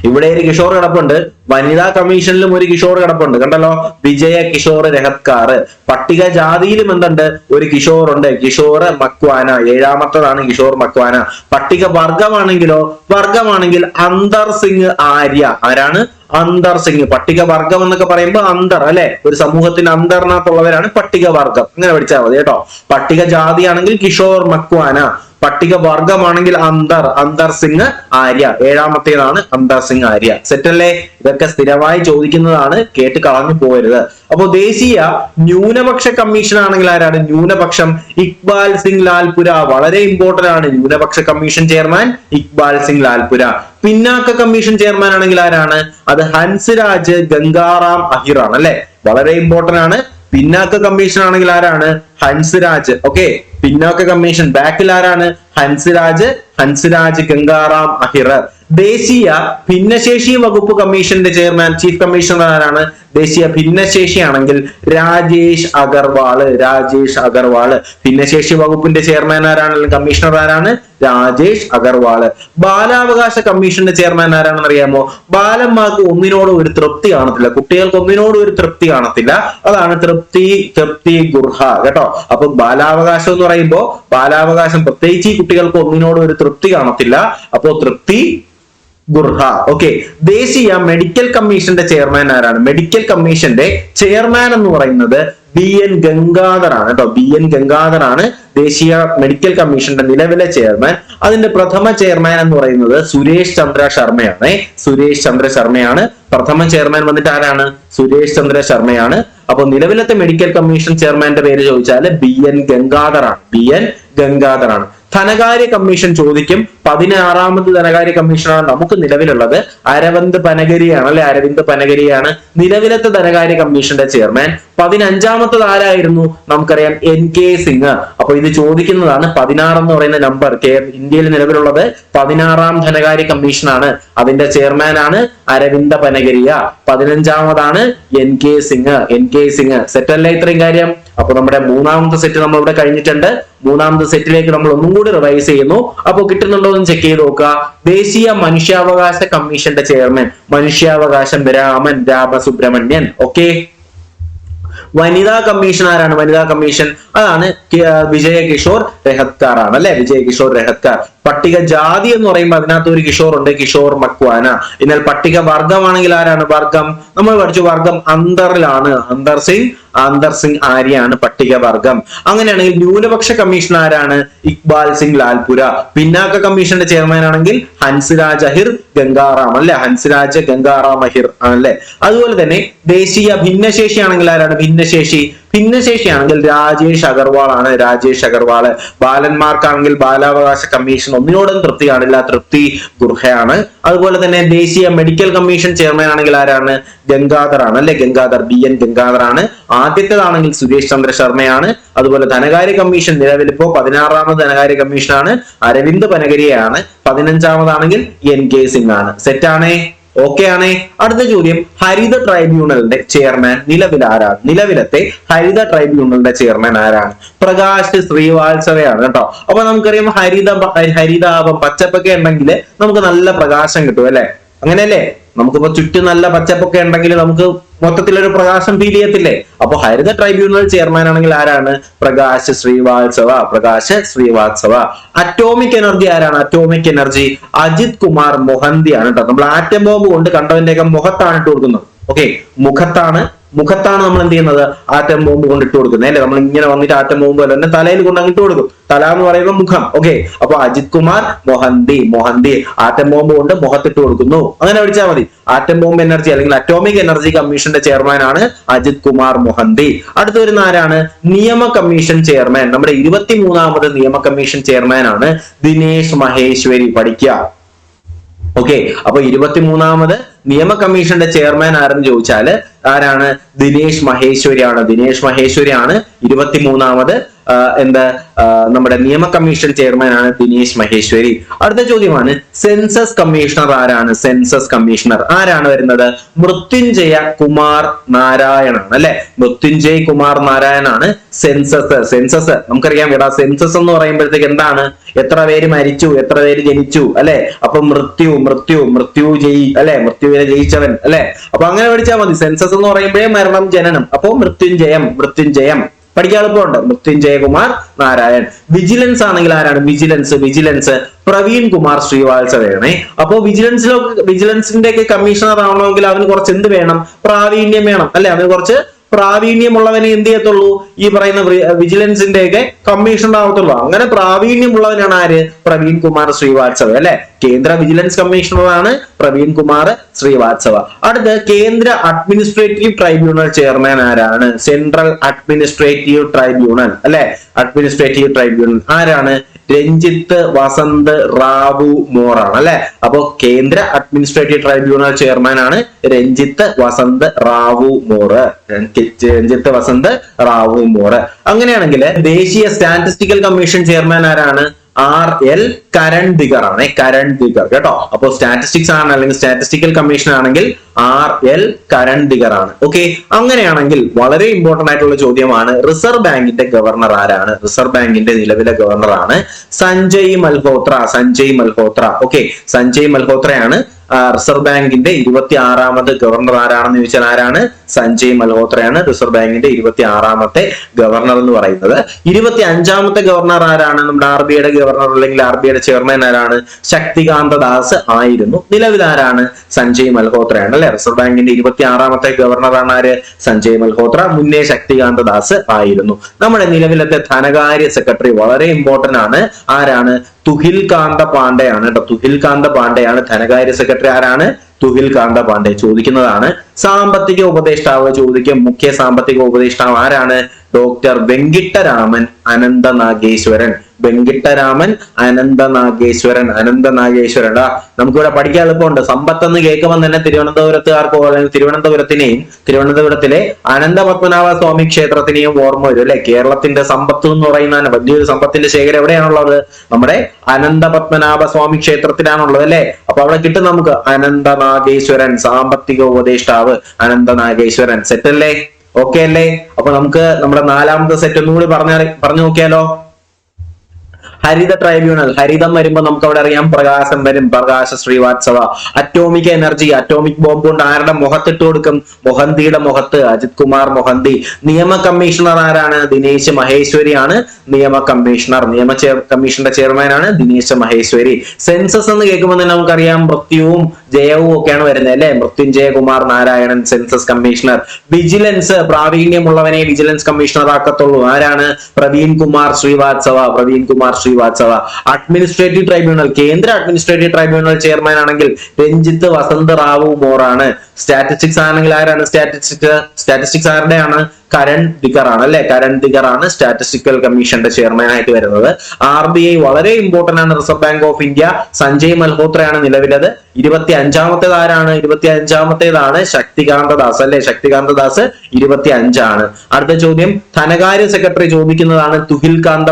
ഇവിടെ ഒരു കിഷോർ കിടപ്പുണ്ട്, വനിതാ കമ്മീഷനിലും ഒരു കിഷോർ കിടപ്പുണ്ട്, കണ്ടല്ലോ, വിജയ കിഷോർ രഹത്കാർ. പട്ടിക ജാതിയിലും എന്തുണ്ട്? ഒരു കിഷോർ ഉണ്ട്, കിഷോർ മക്വാന. 7ാമത്തേതാണ് കിഷോർ മക്വാന. പട്ടിക വർഗമാണെങ്കിൽ അന്തർ സിംഗ് ആര്യ. ആരാണ്? അന്തർ സിംഗ്. പട്ടിക വർഗം എന്നൊക്കെ പറയുമ്പോൾ അന്തർ അല്ലെ, ഒരു സമൂഹത്തിന് അന്തറിനകത്തുള്ളവരാണ് പട്ടിക വർഗം. അങ്ങനെ പഠിച്ചാൽ മതി കേട്ടോ. പട്ടിക ജാതി ആണെങ്കിൽ കിഷോർ മക്വാന. പട്ടിക വർഗമാണെങ്കിൽ അന്തർ സിംഗ് ആര്യ. 7ാമത്തേതാണ് അന്തർ സിംഗ് ആര്യ. സെറ്റ് അല്ലേ? ഇതൊക്കെ സ്ഥിരമായി ചോദിക്കുന്നതാണ്, കേട്ട് കളഞ്ഞു പോകരുത്. അപ്പൊ ദേശീയ ന്യൂനപക്ഷ കമ്മീഷൻ ആണെങ്കിൽ ആരാണ്? ന്യൂനപക്ഷം ഇക്ബാൽ സിംഗ് ലാൽപുര. വളരെ ഇമ്പോർട്ടന്റ് ആണ്. ന്യൂനപക്ഷ കമ്മീഷൻ ചെയർമാൻ ഇക്ബാൽ സിംഗ് ലാൽപുര. പിന്നാക്ക കമ്മീഷൻ ചെയർമാൻ ആണെങ്കിൽ ആരാണ്? അത് ഹൻസ്രാജ് ഗംഗാറാം അഹിർ ആണ് അല്ലെ, വളരെ ഇമ്പോർട്ടന്റ് ആണ്. പിന്നാക്ക കമ്മീഷൻ ആണെങ്കിൽ ആരാണ്? ഹൻസ്രാജ്. ഓക്കെ, പിന്നാക്ക കമ്മീഷൻ ബാക്കിൽ ആരാണ്? ഹൻസ്രാജ് ഗംഗാറാം അഹിർ. ദേശീയ ഭിന്നശേഷി വകുപ്പ് കമ്മീഷന്റെ ചെയർമാൻ ചീഫ് കമ്മീഷണർ ആരാണ്? ദേശീയ ഭിന്നശേഷി ആണെങ്കിൽ രാജേഷ് അഗർവാള്. ഭിന്നശേഷി വകുപ്പിന്റെ ചെയർമാൻ ആരാണ്? കമ്മീഷണർ ആരാണ്? രാജേഷ് അഗർവാള്. ബാലാവകാശ കമ്മീഷന്റെ ചെയർമാൻ ആരാണെന്ന് അറിയാമോ? ബാലന്മാർക്ക് ഒന്നിനോടും ഒരു തൃപ്തി കാണത്തില്ല, കുട്ടികൾക്ക് ഒന്നിനോടും ഒരു തൃപ്തി കാണത്തില്ല. അതാണ് തൃപ്തി ഗുർഹ കേട്ടോ. അപ്പൊ ബാലാവകാശം എന്ന് പറയുമ്പോൾ ബാലാവകാശം പ്രത്യേകിച്ച് ഈ കുട്ടികൾക്ക് ഒന്നിനോടും ഒരു തൃപ്തി കാണത്തില്ല. അപ്പോ തൃപ്തി ഗുർഹ. ഓക്കെ, ദേശീയ മെഡിക്കൽ കമ്മീഷന്റെ ചെയർമാൻ ആരാണ്? മെഡിക്കൽ കമ്മീഷന്റെ ചെയർമാൻ എന്ന് പറയുന്നത് BN ഗംഗാധർ ആണ് കേട്ടോ. BN ഗംഗാധർ ആണ് ദേശീയ മെഡിക്കൽ കമ്മീഷന്റെ നിലവിലെ ചെയർമാൻ. അതിന്റെ പ്രഥമ ചെയർമാൻ എന്ന് പറയുന്നത് സുരേഷ് ചന്ദ്ര ശർമ്മയാണ്. പ്രഥമ ചെയർമാൻ വന്നിട്ട് ആരാണ്? സുരേഷ് ചന്ദ്ര ശർമ്മയാണ്. അപ്പൊ നിലവിലത്തെ മെഡിക്കൽ കമ്മീഷൻ ചെയർമാന്റെ പേര് ചോദിച്ചാൽ BN ഗംഗാധർ ആണ്. ധനകാര്യ കമ്മീഷൻ ചോദിക്കും. 16ാമത് ധനകാര്യ കമ്മീഷനാണ് നമുക്ക് നിലവിലുള്ളത്. അരവിന്ദ് പനഗരിയാണ്. നിലവിലത്തെ ധനകാര്യ കമ്മീഷന്റെ ചെയർമാൻ. 15ാമത്തത് ആരായിരുന്നു? നമുക്കറിയാം NK സിംഗ്. അപ്പൊ ഇത് ചോദിക്കുന്നതാണ് 16 എന്ന് പറയുന്ന നമ്പർ. ഇന്ത്യയിൽ നിലവിലുള്ളത് 16ാം ധനകാര്യ കമ്മീഷനാണ്. അതിന്റെ ചെയർമാൻ ആണ് അരവിന്ദ പനഗരിയ. 15ാമതാണ് NK സിംഗ്. സെറ്റ് അല്ലേ ഇത്രയും കാര്യം? അപ്പൊ നമ്മുടെ 3ാമത്തെ സെറ്റ് നമ്മൾ ഇവിടെ കഴിഞ്ഞിട്ടുണ്ട്. 3ാമത്തെ സെറ്റിലേക്ക് നമ്മൾ ഒന്നും കൂടി റിവൈസ് ചെയ്യുന്നു. അപ്പൊ കിട്ടുന്നുണ്ടോ എന്ന് ചെക്ക് ചെയ്ത് നോക്കുക. ദേശീയ മനുഷ്യാവകാശ കമ്മീഷന്റെ ചെയർമാൻ മനുഷ്യാവകാശം രാമസുബ്രഹ്മണ്യൻ. ഓക്കെ. വനിതാ കമ്മീഷൻ ആരാണ്? വനിതാ കമ്മീഷൻ അതാണ് വിജയ കിഷോർ രഹത്കാർ ആണ് അല്ലെ. വിജയ കിഷോർ രഹത്കാർ. പട്ടിക ജാതി എന്ന് പറയുമ്പോൾ അതിനകത്ത് ഒരു കിഷോർ ഉണ്ട്, കിഷോർ മക്വാന. എന്നാൽ പട്ടിക വർഗമാണെങ്കിൽ ആരാണ്? വർഗം നമ്മൾ പഠിച്ചു, വർഗം അന്തറിലാണ്. അന്തർ സിംഗ് ആര്യാണ് പട്ടിക വർഗം. അങ്ങനെയാണെങ്കിൽ ന്യൂനപക്ഷ കമ്മീഷൻ ആരാണ്? ഇക്ബാൽ സിംഗ് ലാൽപുര. പിന്നാക്ക കമ്മീഷന്റെ ചെയർമാൻ ആണെങ്കിൽ ഹൻസ്രാജ് അഹിർ ഗംഗാറാം അല്ലെ. ഹൻസ്രാജ് ഗംഗാറാം അഹിർ ആണല്ലേ. അതുപോലെ തന്നെ ദേശീയ ഭിന്നശേഷി ആണെങ്കിൽ ആരാണ്? ഭിന്നശേഷിയാണെങ്കിൽ രാജേഷ് അഗർവാൾ ആണ്. രാജേഷ് അഗർവാൾ. ബാലന്മാർക്കാണെങ്കിൽ ബാലാവകാശ കമ്മീഷൻ ഒന്നിനോടും തൃപ്തി കാണില്ല, തൃപ്തി ഗുർഹയാണ്. അതുപോലെ തന്നെ ദേശീയ മെഡിക്കൽ കമ്മീഷൻ ചെയർമാൻ ആണെങ്കിൽ ആരാണ്? ഗംഗാധർ ആണ് അല്ലെ. BN ഗംഗാധർ ആണ്. ആദ്യത്തേതാണെങ്കിൽ സുരേഷ് ചന്ദ്ര ശർമ്മയാണ്. അതുപോലെ ധനകാര്യ കമ്മീഷൻ നിലവിൽ ഇപ്പോ 16ാമത് ധനകാര്യ കമ്മീഷനാണ് അരവിന്ദ് പനഗരിയാണ്. 15ാമതാണെങ്കിൽ NK സിംഗ് ആണ്. സെറ്റാണേ? ഓക്കെ ആണേ. അടുത്ത ചോദ്യം, ഹരിത ട്രൈബ്യൂണലിന്റെ ചെയർമാൻ നിലവിൽ ആരാണ്? നിലവിലത്തെ ഹരിത ട്രൈബ്യൂണലിന്റെ ചെയർമാൻ ആരാണ്? പ്രകാശ് ശ്രീവാത്സവയാണ് കേട്ടോ. അപ്പൊ നമുക്കറിയാം ഹരിതാപം പച്ചപ്പൊക്കെ ഉണ്ടെങ്കിൽ നമുക്ക് നല്ല പ്രകാശം കിട്ടും അല്ലെ. അങ്ങനെയല്ലേ? നമുക്കിപ്പോ ചുറ്റും നല്ല പച്ചപ്പൊക്കെ ഉണ്ടെങ്കിൽ നമുക്ക് മൊത്തത്തിലൊരു പ്രകാശം ഫീൽ ചെയ്യത്തില്ലേ? അപ്പൊ ഹരിത ട്രൈബ്യൂണൽ ചെയർമാൻ ആണെങ്കിൽ ആരാണ്? പ്രകാശ് ശ്രീവാത്സവ. അറ്റോമിക് എനർജി ആരാണ്? അറ്റോമിക് എനർജി അജിത് കുമാർ മൊഹന്തി ആണ് കേട്ടോ. നമ്മൾ ആറ്റം ബോംബ് കൊണ്ട് കണ്ടതിന്റെയൊക്കെ മുഖത്താണ് ഇട്ട് കൊടുക്കുന്നത്. ഓക്കെ, മുഖത്താണ് നമ്മൾ എന്ത് ചെയ്യുന്നത്? ആറ്റം ബോംബ് കൊണ്ട് ഇട്ട് കൊടുക്കുന്നത് അല്ലെ. നമ്മൾ ഇങ്ങനെ വന്നിട്ട് ആറ്റം ബോംബ് തന്നെ തലയിൽ കൊണ്ട് അങ്ങ് ഇട്ട് കൊടുക്കും. തല എന്ന് പറയുമ്പോൾ മുഖം. ഓക്കെ, അപ്പൊ അജിത് കുമാർ മൊഹന്തി ആറ്റം ബോംബ് കൊണ്ട് മുഖത്തിട്ട് കൊടുക്കുന്നു. അങ്ങനെ പഠിച്ചാൽ മതി. ആറ്റം ബോംബ് എനർജി അല്ലെങ്കിൽ അറ്റോമിക് എനർജി കമ്മീഷന്റെ ചെയർമാൻ ആണ് അജിത് കുമാർ മൊഹന്തി. അടുത്ത വരുന്ന ആരാണ്? നിയമ കമ്മീഷൻ ചെയർമാൻ. നമ്മുടെ 23ാമത് നിയമ കമ്മീഷൻ ചെയർമാൻ ആണ് ദിനേശ് മഹേശ്വരി. പഠിക്കുക. ഓക്കെ, അപ്പൊ 23ാമത് നിയമ കമ്മീഷന്റെ ചെയർമാൻ ആരെന്ന് ചോദിച്ചാല് ആരാണ്? ദിനേശ് മഹേശ്വരിയാണ്. 23ാമത് നമ്മുടെ നിയമ കമ്മീഷൻ ചെയർമാൻ ആണ് ദിനേശ് മഹേശ്വരി. അടുത്ത ചോദ്യമാണ്, സെൻസസ് കമ്മീഷണർ ആരാണ്? സെൻസസ് കമ്മീഷണർ ആരാണ് വരുന്നത്? മൃത്യുഞ്ജയ കുമാർ നാരായണാണ് അല്ലെ. മൃത്യുഞ്ജയ് കുമാർ നാരായണാണ് സെൻസസ്. നമുക്കറിയാം ഇവിടെ സെൻസസ് എന്ന് പറയുമ്പോഴത്തേക്ക് എന്താണ്? എത്ര പേര് മരിച്ചു, എത്ര പേര് ജനിച്ചു അല്ലെ. അപ്പൊ മൃത്യു അല്ലെ, മൃത്യുവിനെ ജയിച്ചവൻ അല്ലെ. അപ്പൊ അങ്ങനെ പഠിച്ചാൽ മതി. സെൻസസ് എന്ന് പറയുമ്പോഴേ മരണം, ജനനം. അപ്പൊ മൃത്യുഞ്ജയം പഠിക്കാൻ എളുപ്പമുണ്ട്. മൃത്യുഞ്ജയ കുമാർ നാരായൺ. വിജിലൻസ് ആണെങ്കിൽ ആരാണ്? വിജിലൻസ് പ്രവീൺ കുമാർ ശ്രീവാത്സവയാണ്. അപ്പോ വിജിലൻസിന്റെ ഒക്കെ കമ്മീഷണർ ആവണമെങ്കിൽ അവന് കുറച്ച് എന്ത് വേണം? പ്രാവീണ്യം വേണം അല്ലെ. അവന് കുറച്ച് പ്രാവീണ്യമുള്ളവനെ എന്ത് ചെയ്യത്തുള്ളൂ? ഈ പറയുന്ന വിജിലൻസിന്റെ ഒക്കെ കമ്മീഷണർ ആവത്തുള്ളൂ. അങ്ങനെ പ്രാവീണ്യമുള്ളവനാണ് ആര്? പ്രവീൺ കുമാർ ശ്രീവാത്സവ അല്ലെ. കേന്ദ്ര വിജിലൻസ് കമ്മീഷണറാണ് പ്രവീൺ കുമാർ ശ്രീവാത്സവ. അടുത്ത് കേന്ദ്ര അഡ്മിനിസ്ട്രേറ്റീവ് ട്രൈബ്യൂണൽ ചെയർമാൻ ആരാണ്? സെൻട്രൽ അഡ്മിനിസ്ട്രേറ്റീവ് ട്രൈബ്യൂണൽ അല്ലെ. അഡ്മിനിസ്ട്രേറ്റീവ് ട്രൈബ്യൂണൽ ആരാണ്? രഞ്ജിത്ത് വസന്ത് റാവു മോറാണ് അല്ലെ. അപ്പോ കേന്ദ്ര അഡ്മിനിസ്ട്രേറ്റീവ് ട്രൈബ്യൂണൽ ചെയർമാൻ ആണ് രഞ്ജിത്ത് വസന്ത് റാവു മോറ്. അങ്ങനെയാണെങ്കിൽ ദേശീയ സ്റ്റാറ്റിസ്റ്റിക്കൽ കമ്മീഷൻ ചെയർമാൻ ആരാണ്? RL കരൺ ദിഗർ ആണ്. കരൺ ദിഗർ കേട്ടോ. അപ്പോ സ്റ്റാറ്റിസ്റ്റിക്സ് ആണ് അല്ലെങ്കിൽ സ്റ്റാറ്റിസ്റ്റിക്കൽ കമ്മീഷൻ ആണെങ്കിൽ RL കരൺ ദിഗർ ആണ്. ഓക്കെ, അങ്ങനെയാണെങ്കിൽ വളരെ ഇമ്പോർട്ടന്റ് ആയിട്ടുള്ള ചോദ്യമാണ്, റിസർവ് ബാങ്കിന്റെ ഗവർണർ ആരാണ്? റിസർവ് ബാങ്കിന്റെ നിലവിലെ ഗവർണർ ആണ് സഞ്ജയ് മൽഹോത്ര. ഓക്കെ, സഞ്ജയ് മൽഹോത്രയാണ് റിസർവ് ബാങ്കിന്റെ 26ാമത് ഗവർണർ. ആരാണെന്ന് ചോദിച്ചാൽ ആരാണ്? സഞ്ജയ് മൽഹോത്രയാണ് റിസർവ് ബാങ്കിന്റെ 26ാമത്തെ ഗവർണർ എന്ന് പറയുന്നത്. 25ാമത്തെ ഗവർണർ ആരാണ്? നമ്മുടെ RBIയുടെ ഗവർണർ അല്ലെങ്കിൽ RBIയുടെ ചെയർമാൻ ആരാണ്? ശക്തികാന്ത ദാസ് ആയിരുന്നു. നിലവിൽ ആരാണ്? സഞ്ജയ് മൽഹോത്രയാണ് അല്ലെ. റിസർവ് ബാങ്കിന്റെ 26ാമത്തെ ഗവർണറാണ് ആര്? സഞ്ജയ് മൽഹോത്ര. മുന്നേ ശക്തികാന്ത ദാസ് ആയിരുന്നു. നമ്മുടെ നിലവിലത്തെ ധനകാര്യ സെക്രട്ടറി വളരെ ഇമ്പോർട്ടന്റ് ആണ്. ആരാണ്? തുഹിൽ കാന്ത പാണ്ഡെയാണ് കേട്ടോ. തുഹിൽ കാന്ത പാണ്ഡെയാണ് ധനകാര്യ സെക്രട്ടറി. ആരാണ്? തുഹിൽ കാന്ത പാണ്ഡെ ചോദിക്കുന്നതാണ്. സാമ്പത്തിക ഉപദേഷ്ടാവ് ചോദിക്കും. മുഖ്യ സാമ്പത്തിക ഉപദേഷ്ടാവ് ആരാണ്? ഡോക്ടർ വെങ്കിട്ടരാമൻ അനന്ത നാഗേശ്വരൻ. വെങ്കിട്ടരാമൻ അനന്തനാഗേശ്വരൻ. അനന്തനാഗേശ്വരൻ നമുക്കിവിടെ പഠിക്കാൻ എളുപ്പമുണ്ട്. സമ്പത്ത് എന്ന് കേൾക്കുമ്പോൾ തന്നെ തിരുവനന്തപുരത്തുകാർക്കോ അല്ലെങ്കിൽ തിരുവനന്തപുരത്തിലെ അനന്തപത്മനാഭ സ്വാമി ക്ഷേത്രത്തിനെയും ഓർമ്മ വരും അല്ലെ. കേരളത്തിന്റെ സമ്പത്ത് എന്ന് പറയുന്ന വലിയൊരു സമ്പത്തിന്റെ ശേഖരം എവിടെയാണുള്ളത്? നമ്മുടെ അനന്തപത്മനാഭ സ്വാമി ക്ഷേത്രത്തിലാണുള്ളത് അല്ലെ. അപ്പൊ അവിടെ കിട്ടും നമുക്ക് അനന്തനാഗേശ്വരൻ, സാമ്പത്തിക ഉപദേഷ്ടാവ് അനന്തനാഗേശ്വരൻ. സെറ്റ് അല്ലേ? ഓക്കെ അല്ലേ? അപ്പൊ നമുക്ക് നമ്മുടെ 4ാമത്തെ സെറ്റ് ഒന്നുകൂടി പറഞ്ഞു നോക്കിയാലോ. ഹരിത ട്രൈബ്യൂണൽ. ഹരിതം വരുമ്പോ നമുക്ക് അവിടെ അറിയാം പ്രകാശം വരും, പ്രകാശ Srivastava. Atomic energy, atomic bomb കൊണ്ട് ആരുടെ മുഖത്തിട്ട് കൊടുക്കും? മൊഹന്തിയുടെ മുഖത്ത്, അജിത് കുമാർ മൊഹന്തി. നിയമ കമ്മീഷണർ ആരാണ്? ദിനേശ് മഹേശ്വരി ആണ് നിയമ കമ്മീഷണർ. കമ്മീഷന്റെ ചെയർമാനാണ് ദിനേശ് മഹേശ്വരി. സെൻസസ് എന്ന് കേൾക്കുമ്പോൾ തന്നെ നമുക്കറിയാം മൃത്യുവും ജയവും ഒക്കെയാണ് വരുന്നത് അല്ലെ. Mrityunjay Kumar Narayanan census commissioner. Vigilance, പ്രാവീണ്യമുള്ളവനെ വിജിലൻസ് കമ്മീഷണർ ആക്കത്തുള്ളൂ. ആരാണ്? പ്രവീൺ കുമാർ ശ്രീവാത്സവ. അഡ്മിനിസ്ട്രേറ്റീവ് ട്രൈബ്യൂണൽ, കേന്ദ്ര അഡ്മിനിസ്ട്രേറ്റീവ് ട്രൈബ്യൂണൽ ചെയർമാൻ ആണെങ്കിൽ രഞ്ജിത്ത് വസന്ത് റാവു മോറാണ്. സ്റ്റാറ്റിസ്റ്റിക്സ് ആണെങ്കിൽ ആരാണ്? സ്റ്റാറ്റിസ്റ്റിക്സ് ആരുടെയാണ്? കരൺ ദിഗർ ആണ് അല്ലെ. കരൺ ദിഗർ ആണ് സ്റ്റാറ്റിസ്റ്റിക്കൽ കമ്മീഷന്റെ ചെയർമാൻ ആയിട്ട് വരുന്നത്. RBI വളരെ ഇമ്പോർട്ടന്റ് ആണ്. Reserve Bank of India Sanjay മൽഹോത്രയാണ് നിലവിലത്. 25ാമത്തേത് ആരാണ്? 25ാമത്തേതാണ് ശക്തികാന്ത ദാസ് അല്ലെ. ശക്തികാന്ത ദാസ് 25 ആണ്. അടുത്ത ചോദ്യം ധനകാര്യ സെക്രട്ടറി ചോദിക്കുന്നതാണ്. തുഹിൽകാന്ത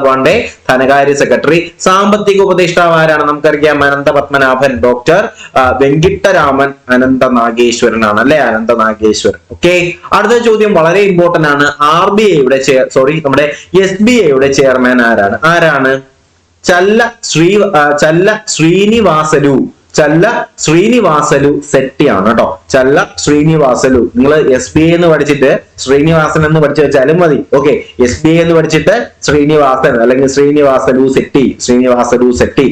പാണ്ഡെ ധനകാര്യ സെക്രട്ടറി. സാമ്പത്തിക ഉപദേഷ്ടാവ് ആരാണ്? നമുക്കറിയാം അനന്തപത്മനാഭൻ. ഡോക്ടർ വെങ്കിട്ടരാമൻ അനന്തനാഗേശ്വരൻ ആണ് അല്ലെ. അനന്തനാഗേശ്വരൻ. ഓക്കെ. അടുത്ത ചോദ്യം വളരെ ഇമ്പോർട്ടന്റ് ആണ്. നമ്മുടെ SBIയുടെ ചെയർമാൻ ആരാണ്? ചല്ല ശ്രീനിവാസലു സെട്ടിയാണ് കേട്ടോ. ചല്ല ശ്രീനിവാസലു. നിങ്ങൾ SBI എന്ന് പഠിച്ചിട്ട് ശ്രീനിവാസൻ എന്ന് പഠിച്ചു വെച്ചാലും മതി. ഓക്കെ. SBI എന്ന് പഠിച്ചിട്ട് ശ്രീനിവാസൻ അല്ലെങ്കിൽ ശ്രീനിവാസലു സെട്ടി.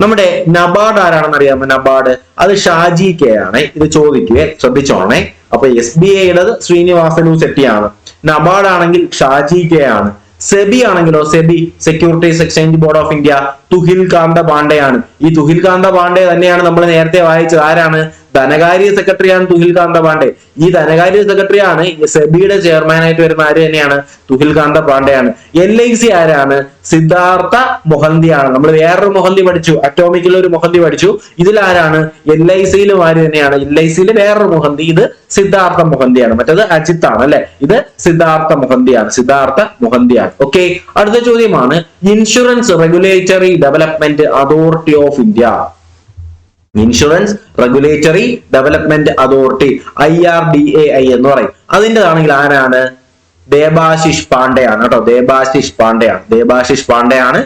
നമ്മുടെ നബാർഡ് ആരാണെന്ന് അറിയാമോ? നബാർഡ് അത് ഷാജി കെ ആണ്. ഇത് ചോദിക്കുക, ശ്രദ്ധിച്ചോണേ. അപ്പൊ SBIയുടെ ശ്രീനിവാസലു സെട്ടിയാണ്. നബാർഡ് ആണെങ്കിൽ ഷാജി കെ ആണ്. സെബി ആണെങ്കിലോ? Securities exchange board of India Tuhin Kanta പാണ്ഡെയാണ്. ഈ തുഹിൽകാന്ത പാണ്ഡെ തന്നെയാണ് നമ്മൾ നേരത്തെ വായിച്ചത്. ആരാണ്? ധനകാര്യ സെക്രട്ടറിയാണ് തുഹിൽകാന്ത പാണ്ഡെ. ഈ ധനകാര്യ സെക്രട്ടറിയാണ് സെബിയുടെ ചെയർമാൻ ആയിട്ട് വരുന്ന ആര് തന്നെയാണ്? തുഹിൽകാന്ത പാണ്ഡെയാണ്. LIC ആരാണ്? സിദ്ധാർത്ഥ മൊഹന്തിയാണ്. നമ്മൾ വേറൊരു മൊഹന്തി പഠിച്ചു, അറ്റോമിക്കിൽ ഒരു മൊഹന്തി പഠിച്ചു. ഇതിലാരാണ്? LICയിലും ആര് തന്നെയാണ്? LICയിൽ വേറൊരു മൊഹന്തി. ഇത് സിദ്ധാർത്ഥ മൊഹന്തിയാണ്. മറ്റേത് അജിത്ത് ആണ് അല്ലെ. ഇത് സിദ്ധാർത്ഥ മൊഹന്തിയാണ്. ഓക്കെ. അടുത്ത ചോദ്യമാണ് insurance regulatory development authority of India. Insurance regulatory development authority IRDAI എന്ന് പറയും. അതിൻ്റെതാണെങ്കിൽ ആരാണ്? ദേബാശിഷ് പാണ്ഡെയാണ് കേട്ടോ. ദേബാശിഷ് പാണ്ഡെയാണ്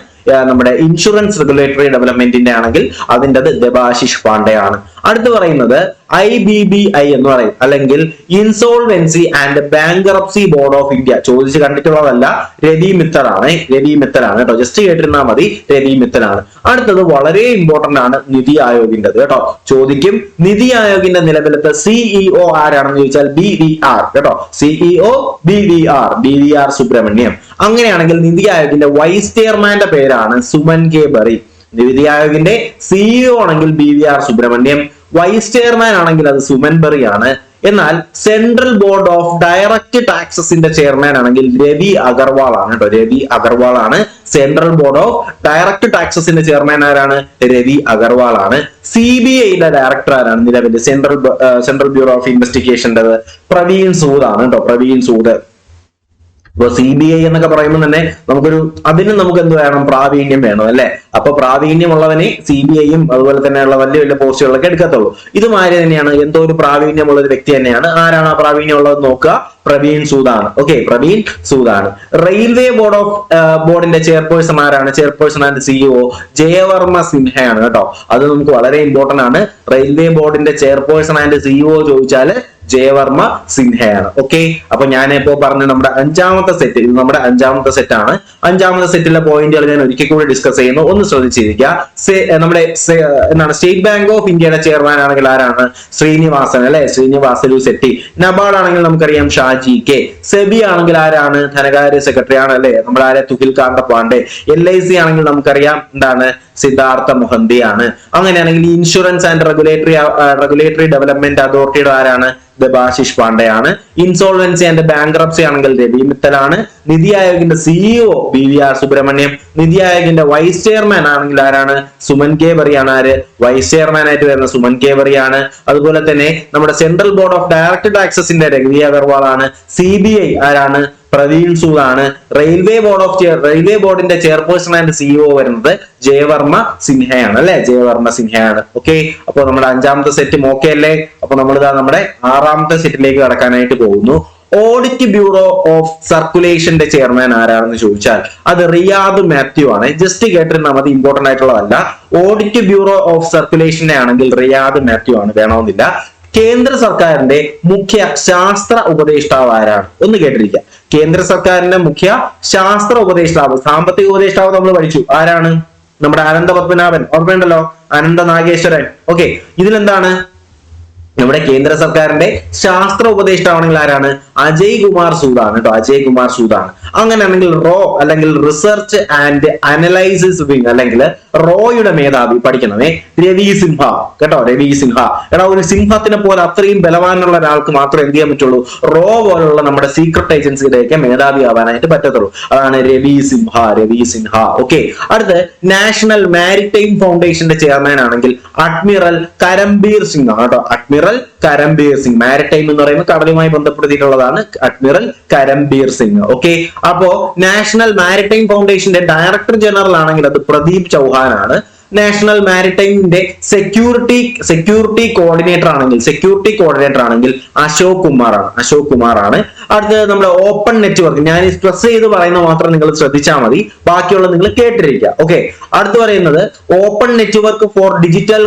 നമ്മുടെ ഇൻഷുറൻസ് റെഗുലേറ്ററി ഡെവലപ്മെന്റിന്റെ ആണെങ്കിൽ അതിൻ്റെത് ദേബാശിഷ് പാണ്ഡെയാണ്. അടുത്ത് പറയുന്നത് IBBI എന്ന് പറയും, അല്ലെങ്കിൽ insolvency and bankruptcy board of India. ചോദിച്ച് കണ്ടിട്ടുള്ളതല്ല, രവി മിത്തലാണ് കേട്ടോ. ജസ്റ്റ് കേട്ടിരുന്നാൽ മതി, രവി മിത്തലാണ്. അടുത്തത് വളരെ ഇമ്പോർട്ടന്റ് ആണ്, നിതി ആയോഗിൻ്റെത് കേട്ടോ. ചോദിക്കും നിതി ആയോഗിന്റെ നിലവിലത്തെ CEO ആരാണെന്ന് ചോദിച്ചാൽ BVR കേട്ടോ. CEO BVR Subrahmanyam. അങ്ങനെയാണെങ്കിൽ നിതി ആയോഗിന്റെ വൈസ് ചെയർമാന്റെ പേരാണ് സുമൻ കെ ബറി. നിതി ആയോഗിന്റെ CEO ആണെങ്കിൽ BVR സുബ്രഹ്മണ്യം, വൈസ് ചെയർമാൻ ആണെങ്കിൽ അത് സുമൻ ബറി ആണ്. എന്നാൽ സെൻട്രൽ ബോർഡ് ഓഫ് ഡയറക്റ്റ് ടാക്സസിന്റെ ചെയർമാൻ ആണെങ്കിൽ രവി അഗർവാൾ ആണ് കേട്ടോ. രവി അഗർവാൾ ആണ് സെൻട്രൽ ബോർഡ് ഓഫ് ഡയറക്റ്റ് ടാക്സസിന്റെ ചെയർമാൻ. ആരാണ്? രവി അഗർവാൾ ആണ്. CBIയുടെ ഡയറക്ടർ ആരാണ് നിലവിൽ? സെൻട്രൽ ബ്യൂറോ ഓഫ് ഇൻവെസ്റ്റിഗേഷന്റെ പ്രവീൺ സൂദ് ആണ് കേട്ടോ. പ്രവീൺ സൂദ്. ഇപ്പൊ CBI എന്നൊക്കെ പറയുമ്പോൾ തന്നെ അതിന് നമുക്ക് എന്ത് വേണം? പ്രാവീണ്യം വേണം അല്ലെ. അപ്പൊ പ്രാവീണ്യമുള്ളവനെ CBIയും അതുപോലെ തന്നെയുള്ള വലിയ വലിയ പോസ്റ്റുകളിലൊക്കെ എടുക്കത്തുള്ളൂ. ഇതുമാതിരി തന്നെയാണ്, എന്തോ ഒരു പ്രാവീണ്യമുള്ള ഒരു വ്യക്തി തന്നെയാണ്. ആരാണ് ആ പ്രാവീണ്യം ഉള്ളത് നോക്കുക? പ്രവീൺ സൂദാണ്. ഓക്കെ, പ്രവീൺ സൂദാണ്. റെയിൽവേ ബോർഡിന്റെ ചെയർപേഴ്സൺ ആരാണ്? ചെയർപേഴ്സൺ ആൻഡ് CEO ജയവർമ്മ സിൻഹയാണ് കേട്ടോ. അത് നമുക്ക് വളരെ ഇമ്പോർട്ടന്റ് ആണ്. റെയിൽവേ ബോർഡിന്റെ ചെയർപേഴ്സൺ ആൻഡ് CEO ചോദിച്ചാല് ജയവർമ്മ സിൻഹയാണ്. ഓക്കെ. അപ്പൊ ഞാനിപ്പോ പറഞ്ഞ നമ്മുടെ 5ാമത്തെ സെറ്റ്, ഇത് നമ്മുടെ 5ാമത്തെ സെറ്റ് ആണ്. 5ാമത്തെ സെറ്റിലെ പോയിന്റുകൾ ഞാൻ ഒരിക്കൽ കൂടി ഡിസ്കസ് ചെയ്യുന്നു, ഒന്ന് ശ്രദ്ധിച്ചിരിക്കുക. നമ്മുടെ സ്റ്റേറ്റ് ബാങ്ക് ഓഫ് ഇന്ത്യയുടെ ചെയർമാൻ ആണെങ്കിൽ ആരാണ്? ശ്രീനിവാസൻ അല്ലെ. ശ്രീനിവാസലു സെട്ടി. നബാർഡ് ആണെങ്കിൽ നമുക്കറിയാം ഷാജി കെ. സെബി ആണെങ്കിൽ ആരാണ്? ധനകാര്യ സെക്രട്ടറി ആണ് അല്ലെ. നമ്മളാരെ? തുഹിൽകാന്ത പാണ്ഡെ. LIC ആണെങ്കിൽ നമുക്കറിയാം എന്താണ്? സിദ്ധാർത്ഥ മൊഹന്തിയാണ്. അങ്ങനെയാണെങ്കിൽ ഇൻഷുറൻസ് ആൻഡ് റെഗുലേറ്ററി ഡെവലപ്മെന്റ് അതോറിറ്റിയുടെ ആരാണ്? ദബാശിഷ് പാണ്ഡെയാണ്. ഇൻസോൾവൻസി ആൻഡ് ബാങ്ക്രപ്സി ആണെങ്കിൽ രവി മിത്തലാണ്. നിതി ആയോഗിന്റെ സിഇഒ BVR സുബ്രഹ്മണ്യം. നിതി ആയോഗിന്റെ വൈസ് ചെയർമാൻ ആണെങ്കിൽ ആരാണ്? സുമൻ കെ ബറിയാണ്. ആര്? വൈസ് ചെയർമാൻ ആയിട്ട് വരുന്ന സുമൻ കെ ബറിയാണ്. അതുപോലെ തന്നെ നമ്മുടെ സെൻട്രൽ ബോർഡ് ഓഫ് ഡയറക്ട് ടാക്സസിന്റെ രഘുവി അഗർവാൾ ആണ്. CBI ആരാണ്? പ്രവീൺ സൂദാണ്. റെയിൽവേ ബോർഡിന്റെ ചെയർപേഴ്സൺ ആൻഡ് സിഇഒ വരുന്നത് ജയവർമ്മ സിൻഹയാണ് അല്ലെ? ജയവർമ്മ സിൻഹയാണ്. ഓക്കെ, അപ്പൊ നമ്മുടെ 5ാമത്തെ സെറ്റും ഓക്കെ അല്ലേ? അപ്പൊ നമ്മളിതാ നമ്മുടെ 6ാമത്തെ സെറ്റിലേക്ക് കടക്കാനായിട്ട് പോകുന്നു. ഓഡിറ്റ് ബ്യൂറോ ഓഫ് സർക്കുലേഷന്റെ ചെയർമാൻ ആരാണെന്ന് ചോദിച്ചാൽ അത് റിയാദ് മാത്യു ആണ്. ജസ്റ്റ് കേട്ടിരുന്നാൽ മതി, ഇമ്പോർട്ടന്റ് ആയിട്ടുള്ളതല്ല. ഓഡിറ്റ് ബ്യൂറോ ഓഫ് സർക്കുലേഷന്റെ ആണെങ്കിൽ റിയാദ് മാത്യു ആണ്, വേണമെന്നില്ല. കേന്ദ്ര സർക്കാരിന്റെ മുഖ്യ ശാസ്ത്ര ഉപദേഷ്ടാവ് ആരാണ്? ഒന്ന് കേട്ടിരിക്കുക. കേന്ദ്ര സർക്കാരിന്റെ മുഖ്യ ശാസ്ത്ര ഉപദേഷ്ടാവ്, സാമ്പത്തിക ഉപദേഷ്ടാവ് നമ്മൾ പഠിച്ചു. ആരാണ്? നമ്മുടെ അനന്ത പത്മനാഭൻ, ഓർമ്മയുണ്ടല്ലോ, അനന്ത നാഗേശ്വരൻ. ഓക്കെ, ഇതിലെന്താണ്? നമ്മുടെ കേന്ദ്ര സർക്കാരിന്റെ ശാസ്ത്ര ഉപദേഷ്ടാവാണെങ്കിൽ ആരാണ്? അജയ് കുമാർ സൂദാണ് കേട്ടോ, അജയ് കുമാർ സൂദാണ്. അങ്ങനെയാണെങ്കിൽ റോ അല്ലെങ്കിൽ റിസർച്ച് ആൻഡ് അനലൈസിസ് വിങ് അല്ലെങ്കിൽ റോയുടെ മേധാവി പഠിക്കണമേ, രവി സിൻഹ കേട്ടോ, രവി സിൻഹ. എടാ, ഒരു സിംഹത്തിനെ പോലെ അത്രയും ബലവാനുള്ള ഒരാൾക്ക് മാത്രമേ എന്ത് ചെയ്യാൻ പറ്റുള്ളൂ? റോ പോലുള്ള നമ്മുടെ സീക്രട്ട് ഏജൻസിയുടെയൊക്കെ മേധാവി ആവാനായിട്ട് പറ്റത്തുള്ളൂ. അതാണ് രവി സിൻഹ, രവി സിൻഹ. ഓക്കെ, അടുത്ത് നാഷണൽ മാരിടൈം ഫൗണ്ടേഷന്റെ ചെയർമാൻ ആണെങ്കിൽ അഡ്മിറൽ കരംബീർ സിംഗ് ആണ് കേട്ടോ, അഡ്മിറൽ കരംബീർ സിംഗ്. മാരിടൈം എന്ന് പറയുമ്പോൾ കടലുമായി ബന്ധപ്പെടുത്തിയിട്ടുള്ളതാണ് അഡ്മിറൽ കരംബീർ സിംഗ്. ഓക്കെ, അപ്പോ നാഷണൽ മാരിടൈം ഫൗണ്ടേഷന്റെ ഡയറക്ടർ ജനറൽ ആണെങ്കിൽ അത് പ്രദീപ് ചൗഹാൻ ആണ്. നാഷണൽ മാരിടൈമിന്റെ സെക്യൂരിറ്റി കോർഡിനേറ്റർ ആണെങ്കിൽ അശോക് കുമാർ ആണ്. അടുത്തത് നമ്മുടെ ഓപ്പൺ നെറ്റ്വർക്ക്. ഞാൻ സ്ട്രെസ് ചെയ്ത് പറയുന്ന മാത്രം നിങ്ങൾ ശ്രദ്ധിച്ചാൽ മതി, ബാക്കിയുള്ള നിങ്ങൾ കേട്ടിരിക്കുക. ഓക്കെ, അടുത്ത് പറയുന്നത് open network for digital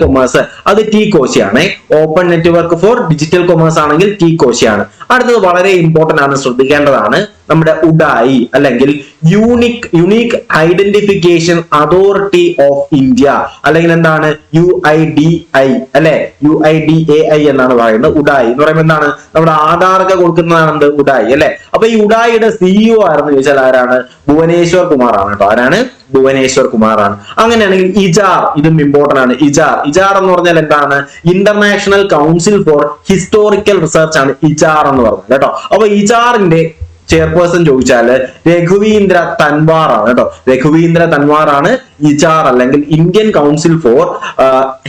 commerce അത് ടി കോശിയാണ്. Open network for digital commerce ആണെങ്കിൽ ടി കോശിയാണ്. അടുത്തത് വളരെ ഇമ്പോർട്ടന്റ് ആണ്, ശ്രദ്ധിക്കേണ്ടതാണ്. നമ്മുടെ ഉഡായി അല്ലെങ്കിൽ unique identification authority of India അല്ലെങ്കിൽ എന്താണ്? UIDAI അല്ലെ, UIDAI എന്നാണ് പറയുന്നത്. ഉഡായി എന്ന് പറയുമ്പോൾ എന്താണ്? നമ്മുടെ ആധാറൊക്കെ കൊടുക്കുന്നതാണ് ഉഡായി അല്ലെ. അപ്പൊ ഈ ഉഡായിയുടെ CEO ആരെന്ന് ചോദിച്ചാൽ ആരാണ്? ഭുവനേശ്വർ കുമാർ ആണ് കേട്ടോ. ആരാണ്? ഭുവനേശ്വർ കുമാർ ആണ്. അങ്ങനെയാണെങ്കിൽ ഇജാർ, ഇതും ഇമ്പോർട്ടന്റ് ആണ്. ഇജാർ എന്ന് പറഞ്ഞാൽ എന്താണ്? International council four historical research ആണ് ഇജാർ എന്ന് പറഞ്ഞത് കേട്ടോ. അപ്പൊ ഇജാറിന്റെ ചെയർപേഴ്സൺ ചോദിച്ചാല് രഘുവീന്ദ്ര തൻവാർ ആണ് കേട്ടോ. രഘുവീന്ദ്ര തൻവാർ ആണ് ഇജാർ അല്ലെങ്കിൽ Indian council four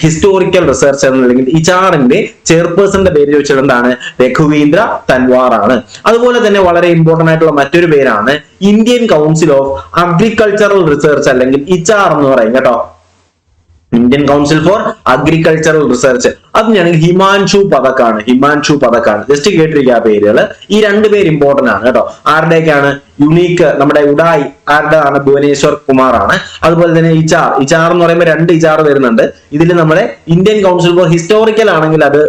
historical research അല്ലെങ്കിൽ ഇജാറിന്റെ ചെയർപേഴ്സന്റെ പേര് ചോദിച്ചത് എന്താണ്? രഘുവീന്ദ്ര തൻവാർ ആണ്. അതുപോലെ തന്നെ വളരെ ഇമ്പോർട്ടന്റ് ആയിട്ടുള്ള മറ്റൊരു പേരാണ് Indian council of agricultural research അല്ലെങ്കിൽ ഇജാർ എന്ന് പറയും കേട്ടോ. Indian council for agricultural research അതിനാണെങ്കിൽ ഹിമാൻഷു പഥക്കാണ്. ജസ്റ്റ് കേട്ടിരിക്കുക ആ പേരുകൾ. ഈ 2 പേര് ഇമ്പോർട്ടന്റ് ആണ് കേട്ടോ. ആരുടെയൊക്കെയാണ്? യുണീക്ക് നമ്മുടെ ഉഡായി ആരുടെ ആണ്? ഭുവനേശ്വർ കുമാർ ആണ്. അതുപോലെ തന്നെ ഇജാർ എന്ന് പറയുമ്പോൾ 2 ഇജാർ വരുന്നുണ്ട്. ഇതിൽ നമ്മുടെ ഇന്ത്യൻ കൗൺസിൽ ഫോർ ഹിസ്റ്റോറിക്കൽ ആണെങ്കിൽ അത്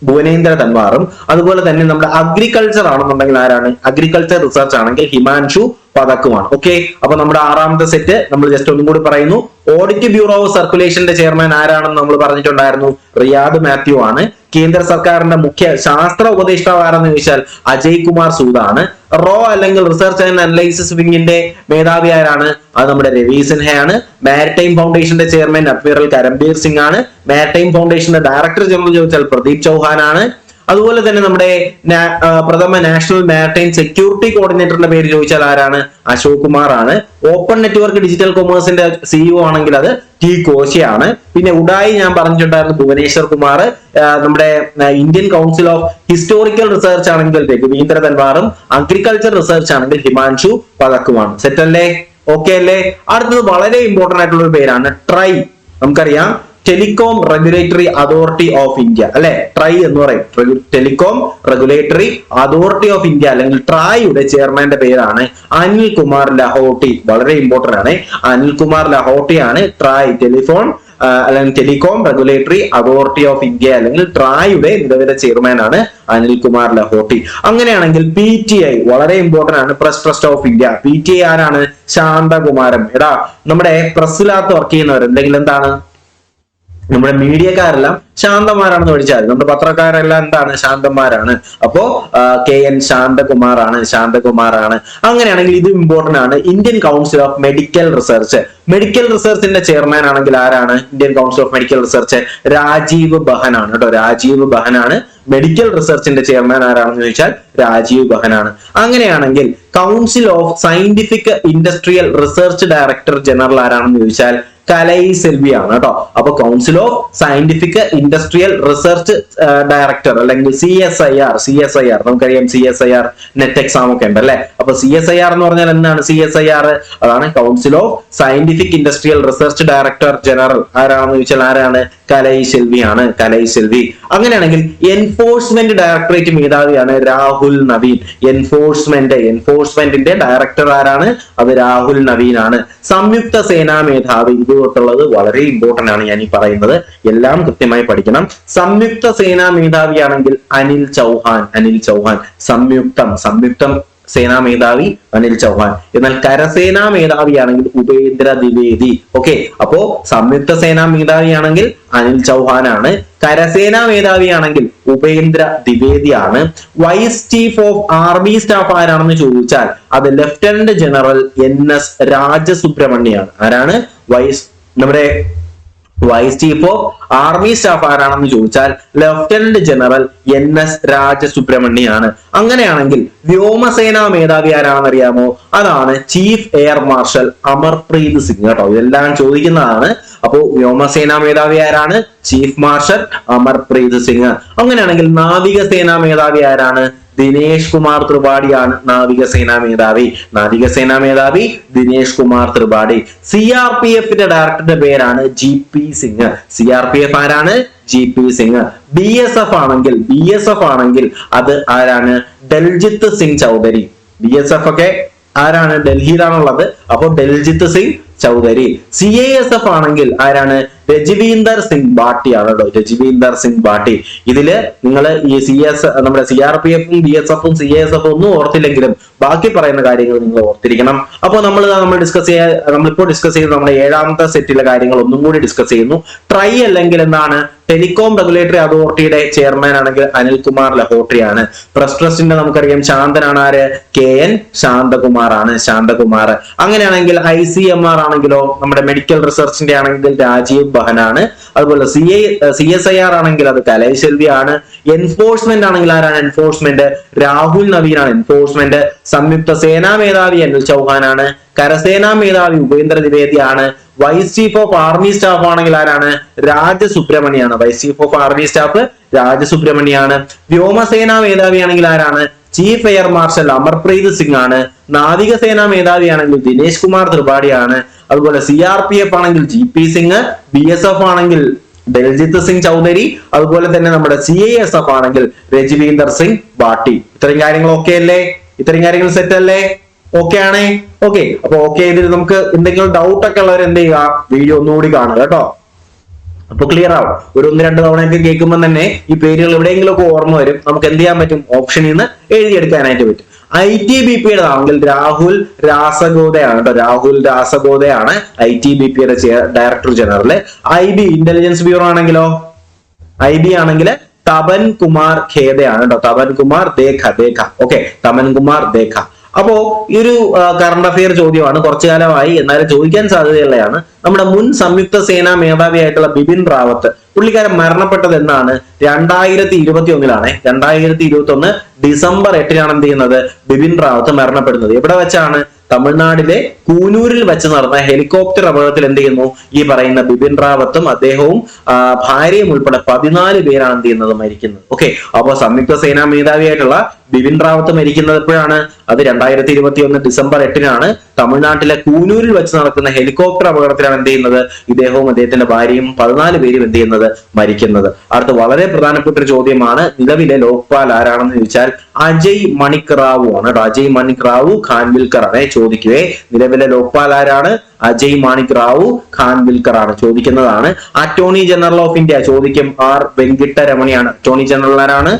ഭുവനേന്ദ്ര തൻവാറും, അതുപോലെ തന്നെ നമ്മുടെ അഗ്രികൾച്ചർ ആണെന്നുണ്ടെങ്കിൽ ആരാണ്? അഗ്രികൾച്ചർ റിസർച്ച് ആണെങ്കിൽ ഹിമാൻഷു പഥക്കുമാണ്. ഓക്കെ, അപ്പൊ നമ്മുടെ 6ാമത്തെ സെറ്റ് നമ്മൾ ജസ്റ്റ് ഒന്നും കൂടി പറയുന്നു. ഓഡിറ്റ് ബ്യൂറോ ഓഫ് സർക്കുലേഷന്റെ ചെയർമാൻ ആരാണെന്ന് നമ്മൾ പറഞ്ഞിട്ടുണ്ടായിരുന്നു? റിയാദ് മാത്യു ആണ്. കേന്ദ്ര സർക്കാരിന്റെ മുഖ്യ ശാസ്ത്ര ഉപദേഷ്ടാവ് ആരെന്ന് ചോദിച്ചാൽ അജയ് കുമാർ സൂദാണ്. റോ അല്ലെങ്കിൽ റിസർച്ച് ആൻഡ് അനലൈസിസ് വിങ്ങിന്റെ മേധാവി ആരാണ്? അത് നമ്മുടെ രവി സിൻഹയാണ്. മാരിടൈം ഫൗണ്ടേഷന്റെ ചെയർമാൻ അഡ്മിറൽ കരംബീർ സിംഗ് ആണ്. മാരിടൈം ഫൗണ്ടേഷന്റെ ഡയറക്ടർ ജനറൽ ചോദിച്ചാൽ പ്രദീപ് ചൗഹാൻ ആണ്. അതുപോലെ തന്നെ നമ്മുടെ പ്രഥമ നാഷണൽ മാരിടൈം സെക്യൂരിറ്റി കോർഡിനേറ്ററിന്റെ പേര് ചോദിച്ചാൽ ആരാണ്? അശോക് കുമാർ ആണ്. ഓപ്പൺ നെറ്റ്വർക്ക് ഡിജിറ്റൽ കൊമേഴ്സിന്റെ CEO ആണെങ്കിൽ അത് ടി കോശിയാണ്. പിന്നെ ഉഡായി ഞാൻ പറഞ്ഞിട്ടുണ്ടായിരുന്നു ഭുവനേശ്വർ കുമാർ. നമ്മുടെ Indian council of historical research ആണെങ്കിൽ രഘുവീന്ദ്ര തൻവാറും അഗ്രികൾച്ചർ റിസർച്ച് ആണെങ്കിൽ ഹിമാൻഷു പഥക്കുമാണ്. സെറ്റ് അല്ലേ? ഓക്കെ അല്ലേ? അടുത്തത് വളരെ ഇമ്പോർട്ടന്റ് ആയിട്ടുള്ള ഒരു പേരാണ് ട്രൈ. നമുക്കറിയാം telecom regulatory authority of India അല്ലെ, ട്രൈ എന്ന് പറയും. Telecom regulatory authority of India അല്ലെങ്കിൽ ട്രായുടെ ചെയർമാന്റെ പേരാണ് അനിൽ കുമാർ ലഹോട്ടി. വളരെ ഇമ്പോർട്ടന്റ് ആണ്. അനിൽ കുമാർ ലഹോട്ടി ആണ് ട്രായ് അല്ലെങ്കിൽ telecom regulatory authority of India അല്ലെങ്കിൽ ട്രായുടെ നിലവിലെ ചെയർമാൻ ആണ് അനിൽ കുമാർ ലഹോട്ടി. അങ്ങനെയാണെങ്കിൽ PTI വളരെ ഇമ്പോർട്ടന്റ് ആണ്. Press trust of India. PTI ആരാണ്? ശാന്തകുമാരൻ. എടാ, നമ്മുടെ പ്രസ്സിനകത്ത് വർക്ക് ചെയ്യുന്നവർ എന്തെങ്കിലും എന്താണ് നമ്മുടെ മീഡിയക്കാരെല്ലാം ശാന്തന്മാരാണെന്ന് പഠിച്ചാൽ നമ്മുടെ പത്രക്കാരെല്ലാം എന്താണ് ശാന്തന്മാരാണ്. അപ്പോ KN ശാന്തകുമാറാണ്. അങ്ങനെയാണെങ്കിൽ ഇത് ഇമ്പോർട്ടന്റ് ആണ്. Indian council of medical research, medical റിസർച്ചിന്റെ ചെയർമാൻ ആണെങ്കിൽ ആരാണ്? Indian council of medical research Rajiv ബഹനാണ് കേട്ടോ. രാജീവ് ബഹനാണ് മെഡിക്കൽ റിസർച്ചിന്റെ ചെയർമാൻ. ആരാണെന്ന് ചോദിച്ചാൽ രാജീവ് ബഹനാണ്. അങ്ങനെയാണെങ്കിൽ council of scientific industrial research director general ആരാണെന്ന് ചോദിച്ചാൽ കലൈ സെൽവി ആണ് കേട്ടോ. അപ്പൊ council of scientific industrial research director അല്ലെങ്കിൽ CSIR നമുക്കറിയാം. CSIR നെറ്റ് എക്സാം ഒക്കെ ഉണ്ട് അല്ലെ. അപ്പൊ CSIR എന്ന് പറഞ്ഞാൽ എന്താണ്? CSIR അതാണ് council of scientific industrial research director general. ആരാണെന്ന് ചോദിച്ചാൽ ആരാണ്? കലൈ സെൽവി. അങ്ങനെയാണെങ്കിൽ എൻഫോഴ്സ്മെന്റ് ഡയറക്ടറേറ്റ് മേധാവിയാണ് രാഹുൽ നവീൻ. എൻഫോഴ്സ്മെന്റിന്റെ ഡയറക്ടർ ആരാണ്? അത് രാഹുൽ നവീൻ ആണ്. സംയുക്ത സേനാ മേധാവി, ഇത് തൊട്ടുള്ളത് വളരെ ഇമ്പോർട്ടന്റ് ആണ്. ഞാൻ ഈ പറയുന്നത് എല്ലാം കൃത്യമായി പഠിക്കണം. സംയുക്ത സേനാ മേധാവിയാണെങ്കിൽ അനിൽ ചൗഹാൻ. സംയുക്തം സേനാ മേധാവി അനിൽ ചൗഹാൻ. എന്നാൽ കരസേനാ മേധാവിയാണെങ്കിൽ ഉപേന്ദ്ര ദ്വിവേദി. ഓക്കെ, അപ്പോ സംയുക്ത സേനാ മേധാവിയാണെങ്കിൽ അനിൽ ചൗഹാൻ ആണ്. കരസേനാ മേധാവിയാണെങ്കിൽ ഉപേന്ദ്ര ദ്വിവേദി ആണ്. Vice chief of army staff ആരാണെന്ന് ചോദിച്ചാൽ അത് ലഫ്റ്റനന്റ് ജനറൽ NS രാജസുബ്രഹ്മണ്യാണ്. ആരാണ്? നമ്മുടെ vice chief of army staff ആരാണെന്ന് ചോദിച്ചാൽ ലഫ്റ്റനന്റ് ജനറൽ NS രാജസുബ്രഹ്മണ്യാണ്. അങ്ങനെയാണെങ്കിൽ വ്യോമസേനാ മേധാവി ആരാണെന്ന് അറിയാമോ? അതാണ് chief air marshal Amarpreet Singh കേട്ടോ. ഇതെല്ലാം ചോദിക്കുന്നതാണ്. അപ്പോ വ്യോമസേനാ മേധാവി ആരാണ്? Chief marshal Amarpreet Singh. അങ്ങനെയാണെങ്കിൽ നാവികസേനാ മേധാവി ആരാണ്? ദിനേശ് കുമാർ ത്രിപാഠിയാണ് നാവികസേനാ മേധാവി ദിനേശ് കുമാർ ത്രിപാഠി. CRPFന്റെ ഡയറക്ടറുടെ പേരാണ് GP സിംഗ്. CRPF ആരാണ്? GP സിംഗ്. BSF ആണെങ്കിൽ അത് ആരാണ്? ദൽജിത്ത് സിംഗ് ചൗധരി. BSF ഒക്കെ ആരാണ്? ഡൽഹിയിലാണുള്ളത്. അപ്പൊ ദൽജിത്ത് സിംഗ് ചൗധരി. CISF ആണെങ്കിൽ ആരാണ്? രജ്വീന്ദർ സിംഗ് ഭാട്ടിയാണ് കേട്ടോ. രജ്വീന്ദർ സിംഗ് ഭാട്ടി. ഇതില് നിങ്ങൾ ഈ നമ്മുടെ CRPFും BSFും CISF ഒന്നും ഓർത്തില്ലെങ്കിലും ബാക്കി പറയുന്ന കാര്യങ്ങൾ നിങ്ങൾ ഓർത്തിരിക്കണം. അപ്പോൾ നമ്മളിപ്പോ ഡിസ്കസ് ചെയ്ത് നമ്മുടെ 7ാമത്തെ സെറ്റിലെ കാര്യങ്ങൾ ഒന്നും കൂടി ഡിസ്കസ് ചെയ്യുന്നു. ട്രൈ അല്ലെങ്കിൽ എന്താണ്? ടെലികോം റെഗുലേറ്ററി അതോറിറ്റിയുടെ ചെയർമാൻ ആണെങ്കിൽ അനിൽകുമാർ ലഹോട്രിയാണ്. പ്രസ് ട്രസ്റ്റിന്റെ നമുക്കറിയാം ശാന്തനാണ്. ആര്? KN ശാന്തകുമാർ. അങ്ങനെയാണെങ്കിൽ ICMR ആണെങ്കിലോ നമ്മുടെ മെഡിക്കൽ റിസർച്ചിന്റെ ആണെങ്കിൽ രാജീവ് ബഹനാണ്. അതുപോലെ CSIR ആണെങ്കിൽ അത് കലൈ സെൽവി ആണ്. എൻഫോഴ്സ്മെന്റ് ആണെങ്കിൽ ആരാണ്? എൻഫോഴ്സ്മെന്റ് രാഹുൽ നവീൻ ആണ്. എൻഫോഴ്സ്മെന്റ് സംയുക്ത സേനാ മേധാവി അനിൽ ചൗഹാൻ ആണ്. കരസേനാ മേധാവി ഉപേന്ദ്ര ദ്വിവേദി ആണ്. Vice chief of army staff ആണെങ്കിൽ ആരാണ്? രാജസുബ്രഹ്മണ്യാണ്. Vice chief of army staff രാജസുബ്രഹ്മണ്യാണ്. വ്യോമസേനാ മേധാവി ആണെങ്കിൽ ആരാണ്? Chief air marshal Amarpreet Singh ആണ്. നാവികസേനാ മേധാവി ആണെങ്കിൽ ദിനേശ് കുമാർ ത്രിപാഠിയാണ്. അതുപോലെ CRPF ആണെങ്കിൽ GP സിംഗ്. BSF ആണെങ്കിൽ ദൽജിത്ത് സിംഗ് ചൗധരി. അതുപോലെ തന്നെ നമ്മുടെ CISF ആണെങ്കിൽ രജ്വീന്ദർ സിംഗ് ഭാട്ടി. ഇത്രയും കാര്യങ്ങൾ ഓക്കെ അല്ലേ? ഇത്രയും കാര്യങ്ങൾ സെറ്റ് അല്ലേ? ഓക്കെ ആണേ? ഓക്കെ. അപ്പൊ ഓക്കെ, ഇതിൽ നമുക്ക് എന്തെങ്കിലും ഡൗട്ട് ഒക്കെ ഉള്ളവർ എന്ത് ചെയ്യുക? വീഡിയോ ഒന്നുകൂടി കാണുക കേട്ടോ. അപ്പൊ ക്ലിയർ ആവും. ഒരു 1-2 തവണയൊക്കെ കേൾക്കുമ്പോൾ തന്നെ ഈ പേരുകൾ എവിടെയെങ്കിലും ഒക്കെ ഓർമ്മ വരും. നമുക്ക് എന്ത് ചെയ്യാൻ പറ്റും? ഓപ്ഷനിൽ നിന്ന് എഴുതിയെടുക്കാനായിട്ട് പറ്റും. ITBPയുടെ ആണെങ്കിൽ രാഹുൽ രാസഗോദയാണ് കേട്ടോ. രാഹുൽ രാസഗോദയാണ് ITBPയുടെ director general. IB intelligence bureau ആണെങ്കിലോ? IB ആണെങ്കിൽ തപൻ കുമാർ ഖേദയാണ് കേട്ടോ. തപൻ കുമാർ ദേഖ. ഓക്കെ, തപൻ കുമാർ ദേഖ. അപ്പോ ഈ ഒരു കറണ്ട് അഫെയർ ചോദ്യമാണ്. കുറച്ചു കാലമായി എന്നാലും ചോദിക്കാൻ സാധ്യതയുള്ളതാണ്. നമ്മുടെ മുൻ സംയുക്ത സേനാ മേധാവിയായിട്ടുള്ള ബിപിൻ റാവത്ത്, പുള്ളിക്കാരൻ മരണപ്പെട്ടത് എന്നാണ്? 2021 2021 ഡിസംബർ 8 എന്ത് ചെയ്യുന്നത്? ബിപിൻ റാവത്ത് മരണപ്പെടുന്നത്. എവിടെ വെച്ചാണ്? തമിഴ്നാട്ടിലെ കൂനൂരിൽ വെച്ച് നടന്ന ഹെലികോപ്റ്റർ അപകടത്തിൽ എന്ത് ചെയ്യുന്നു? ഈ പറയുന്ന ബിപിൻ റാവത്തും അദ്ദേഹവും ഭാര്യയും ഉൾപ്പെടെ 14 പേരാണ് എന്ത് ചെയ്യുന്നത്? മരിക്കുന്നത്. ഓക്കെ, അപ്പൊ സംയുക്ത സേനാ മേധാവിയായിട്ടുള്ള ബിപിൻ റാവത്ത് മരിക്കുന്നത് എപ്പോഴാണ്? അത് 2021 ഡിസംബർ 8 തമിഴ്നാട്ടിലെ കൂനൂരിൽ വെച്ച് നടക്കുന്ന ഹെലികോപ്റ്റർ അപകടത്തിലാണ് എന്ത് ചെയ്യുന്നത്? ഇദ്ദേഹവും അദ്ദേഹത്തിന്റെ ഭാര്യയും 14 പേരും എന്ത് ചെയ്യുന്നത്? മരിക്കുന്നത്. അടുത്ത വളരെ പ്രധാനപ്പെട്ട ഒരു ചോദ്യമാണ്. നിലവിലെ ലോക്പാൽ ആരാണെന്ന് ചോദിച്ചാൽ അജയ് മണിക് റാവു ആണ്. അജയ് മണിക് റാവു ഖാൻവിൽക്കർ ആണ് ചോദിക്കുവേ. നിലവിലെ ലോക്പാൽ ആരാണ്? അജയ് മാണിക് റാവു ഖാൻവിൽക്കർ ആണ്. ചോദിക്കുന്നതാണ്. അറ്റോർണി ജനറൽ ഓഫ് ഇന്ത്യ ചോദിക്കും. R വെങ്കിട്ടരമണിയാണ്. അറ്റോർണി ജനറൽ ആരാണ്?